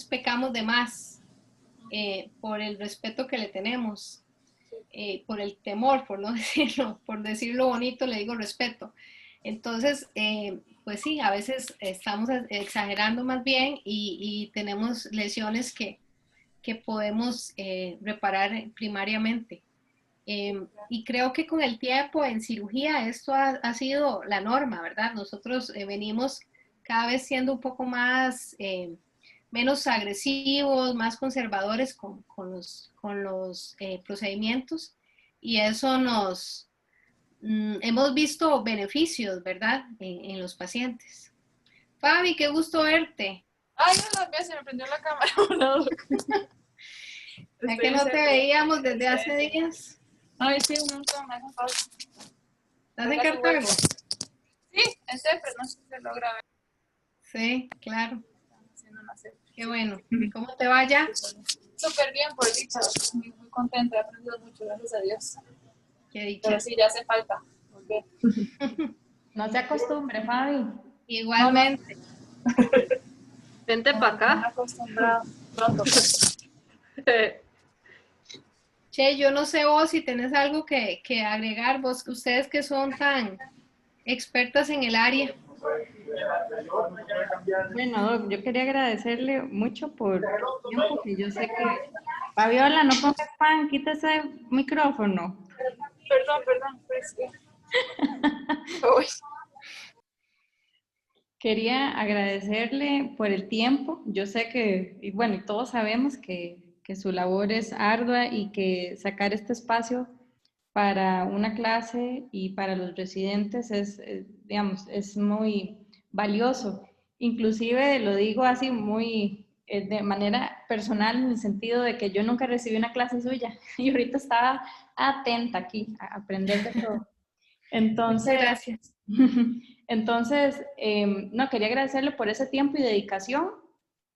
pecamos de más por el respeto que le tenemos, por el temor, por no decirlo, por decirlo bonito, le digo respeto. Entonces, pues sí, a veces estamos exagerando más bien y tenemos lesiones que podemos reparar primariamente. Y creo que con el tiempo en cirugía esto ha sido la norma, ¿verdad? Nosotros venimos cada vez siendo un poco más, menos agresivos, más conservadores con los procedimientos y eso hemos visto beneficios, ¿verdad? En los pacientes. Fabi, qué gusto verte. Ay, no la se me prendió la cámara. ¿A que no te veíamos desde hace días? Ay, sí, un montón, me hacen falta. ¿Estás en Cartago? Sí, en CEPRES, no sé si se logra ver. Sí, claro. Haciendo una CEPRES. Qué bueno. ¿Cómo te va ya? Súper bien, por dicha. Muy, muy contenta, he aprendido mucho, gracias a Dios. Qué dicha. Pero sí, ya hace falta volver. No se acostumbre, Fabi. Igualmente. Vente para acá. Acostumbrado. Pronto. Che, yo no sé vos si tenés algo que agregar, vos, ustedes que son tan expertas en el área. Bueno, Doc, yo quería agradecerle mucho por el tiempo que yo sé que... Fabiola, no pongas pan, quita ese micrófono. Perdón, pues. Quería agradecerle por el tiempo. Yo sé que, y bueno, y todos sabemos que su labor es ardua y que sacar este espacio para una clase y para los residentes es, digamos, es muy valioso. Inclusive lo digo así muy de manera personal en el sentido de que yo nunca recibí una clase suya y ahorita estaba atenta aquí a aprender de todo. Entonces, muchas gracias. Entonces, no, quería agradecerle por ese tiempo y dedicación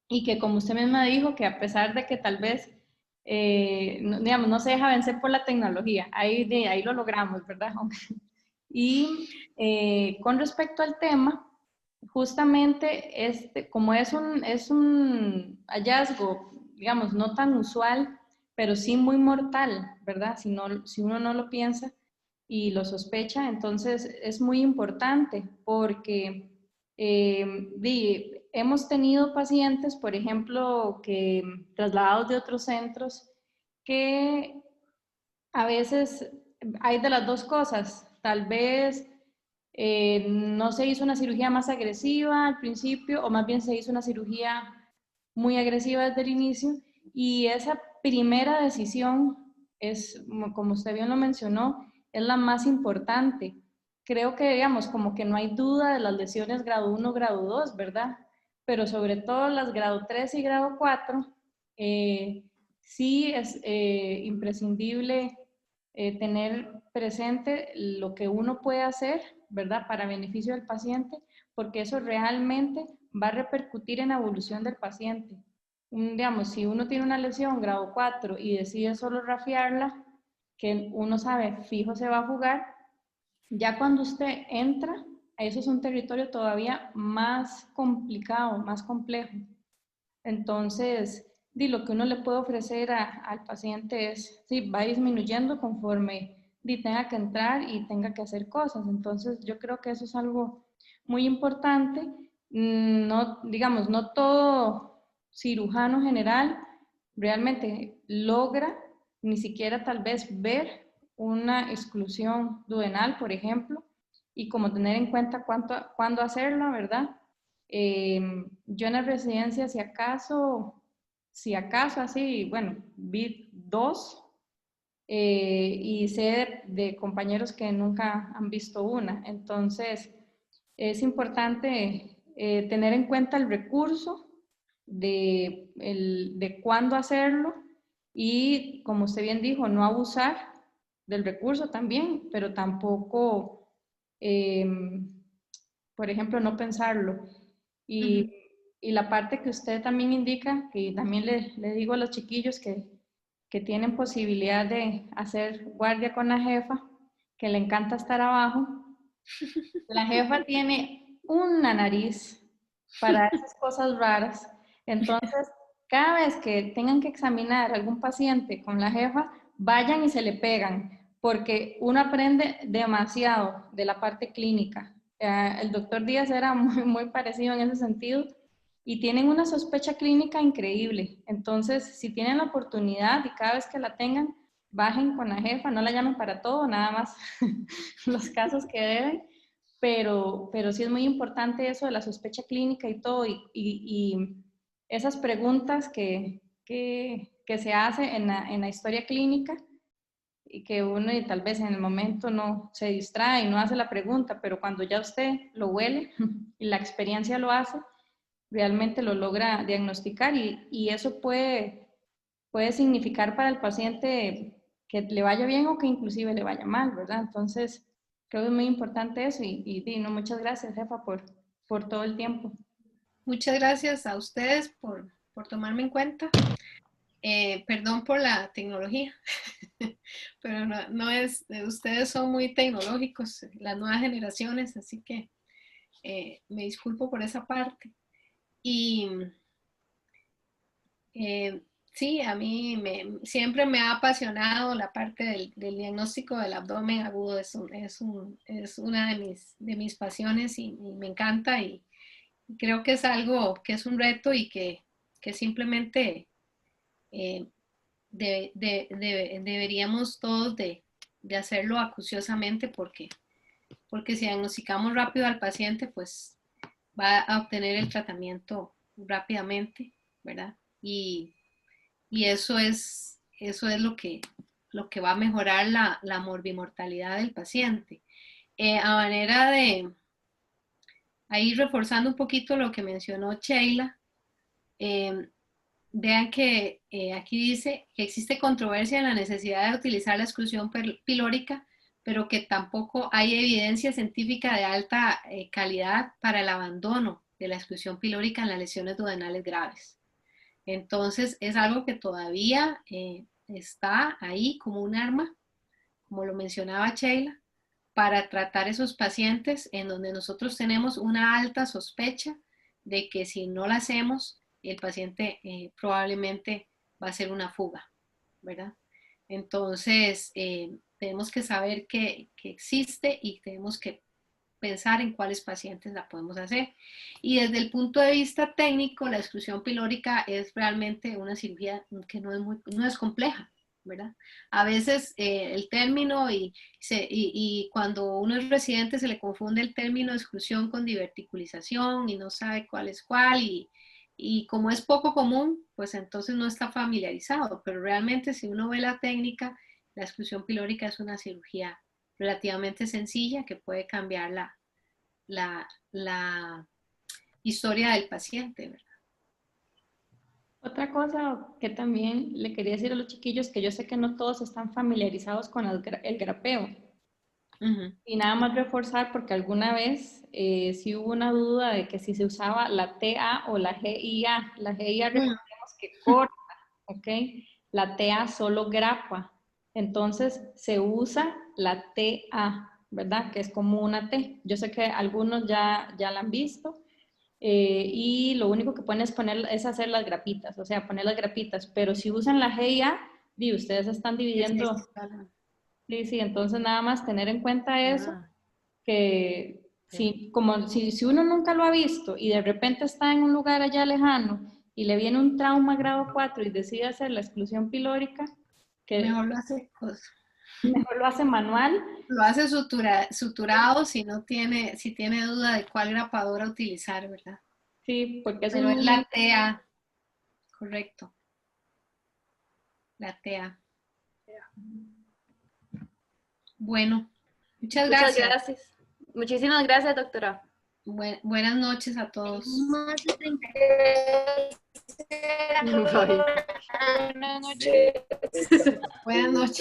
y que como usted misma dijo, que a pesar de que tal vez, no, digamos, no se deja vencer por la tecnología, ahí lo logramos, ¿verdad? Y con respecto al tema, justamente como es un hallazgo, digamos, no tan usual, pero sí muy mortal, ¿verdad? Si uno no lo piensa y lo sospecha, entonces es muy importante porque hemos tenido pacientes, por ejemplo, que trasladados de otros centros, que a veces hay de las dos cosas. Tal vez no se hizo una cirugía más agresiva al principio o más bien se hizo una cirugía muy agresiva desde el inicio y esa primera decisión es, como usted bien lo mencionó, es la más importante. Creo que, digamos, como que no hay duda de las lesiones grado 1, grado 2, ¿verdad? Pero sobre todo las grado 3 y grado 4, sí es imprescindible tener presente lo que uno puede hacer, ¿verdad? Para beneficio del paciente, porque eso realmente va a repercutir en la evolución del paciente. Digamos, si uno tiene una lesión grado 4 y decide solo rafiarla, que uno sabe fijo se va a jugar, ya cuando usted entra, eso es un territorio todavía más complicado, más complejo. Entonces, lo que uno le puede ofrecer al paciente es, sí, va disminuyendo conforme tenga que entrar y tenga que hacer cosas. Entonces, yo creo que eso es algo muy importante. No, digamos, no todo cirujano general realmente logra ni siquiera tal vez ver una exclusión duodenal, por ejemplo, y como tener en cuenta cuándo hacerla, ¿verdad? Yo en la residencia, si acaso así, bueno, vi 2 y sé de compañeros que nunca han visto una. Entonces, es importante tener en cuenta el recurso de cuándo hacerlo y, como usted bien dijo, no abusar del recurso también, pero tampoco, por ejemplo, no pensarlo. Y, y la parte que usted también indica, que también le digo a los chiquillos que tienen posibilidad de hacer guardia con la jefa, que le encanta estar abajo. La jefa tiene una nariz para esas cosas raras. Entonces, cada vez que tengan que examinar a algún paciente con la jefa, vayan y se le pegan, porque uno aprende demasiado de la parte clínica. El doctor Díaz era muy parecido en ese sentido y tienen una sospecha clínica increíble. Entonces, si tienen la oportunidad y cada vez que la tengan, bajen con la jefa, no la llamen para todo, nada más los casos que deben, pero sí es muy importante eso de la sospecha clínica y todo, y esas preguntas que se hace en la historia clínica y que uno y tal vez en el momento no se distrae y no hace la pregunta, pero cuando ya usted lo huele y la experiencia lo hace, realmente lo logra diagnosticar y eso puede significar para el paciente que le vaya bien o que inclusive le vaya mal, ¿verdad? Entonces, creo que es muy importante eso y no, muchas gracias, jefa, por todo el tiempo. Muchas gracias a ustedes por tomarme en cuenta. Perdón por la tecnología, pero no es, ustedes son muy tecnológicos, las nuevas generaciones, así que me disculpo por esa parte. Y sí, a mí siempre me ha apasionado la parte del diagnóstico del abdomen agudo, es una de mis pasiones y me encanta y creo que es algo que es un reto y que simplemente deberíamos todos de hacerlo acuciosamente porque si diagnosticamos rápido al paciente, pues va a obtener el tratamiento rápidamente, ¿verdad? Y eso es lo que va a mejorar la morbimortalidad del paciente. A manera de ahí reforzando un poquito lo que mencionó Sheila, vean que aquí dice que existe controversia en la necesidad de utilizar la exclusión pilórica, pero que tampoco hay evidencia científica de alta calidad para el abandono de la exclusión pilórica en las lesiones duodenales graves. Entonces, es algo que todavía está ahí como un arma, como lo mencionaba Sheila, para tratar esos pacientes en donde nosotros tenemos una alta sospecha de que si no la hacemos, el paciente probablemente va a ser una fuga, ¿verdad? Entonces, tenemos que saber que existe y tenemos que pensar en cuáles pacientes la podemos hacer. Y desde el punto de vista técnico, la exclusión pilórica es realmente una cirugía que no es compleja, ¿verdad? A veces el término y cuando uno es residente se le confunde el término de exclusión con diverticulización y no sabe cuál es cuál y como es poco común, pues entonces no está familiarizado, pero realmente si uno ve la técnica, la exclusión pilórica es una cirugía relativamente sencilla que puede cambiar la historia del paciente, ¿verdad? Otra cosa que también le quería decir a los chiquillos, que yo sé que no todos están familiarizados con el grapeo. Y nada más reforzar, porque alguna vez sí hubo una duda de que si se usaba la TA o la GIA. La GIA recordemos que corta, ¿ok? La TA solo grapa. Entonces se usa la TA, ¿verdad? Que es como una T. Yo sé que algunos ya la han visto. Y lo único que pueden es hacer las grapitas, o sea, poner las grapitas. Pero si usan la GIA, ustedes están dividiendo. Sí, sí, entonces nada más tener en cuenta eso, que si uno nunca lo ha visto y de repente está en un lugar allá lejano y le viene un trauma grado 4 y decide hacer la exclusión pilórica, que mejor lo hace manual. Lo hace suturado si tiene duda de cuál grapadora utilizar, ¿verdad? Sí, porque es Pero es un... la TEA, correcto. La TEA. Bueno, muchas Muchas gracias. gracias. Muchísimas gracias, doctora. Buenas noches a todos. Más de 30. Bye. Buenas noches. Buenas noches.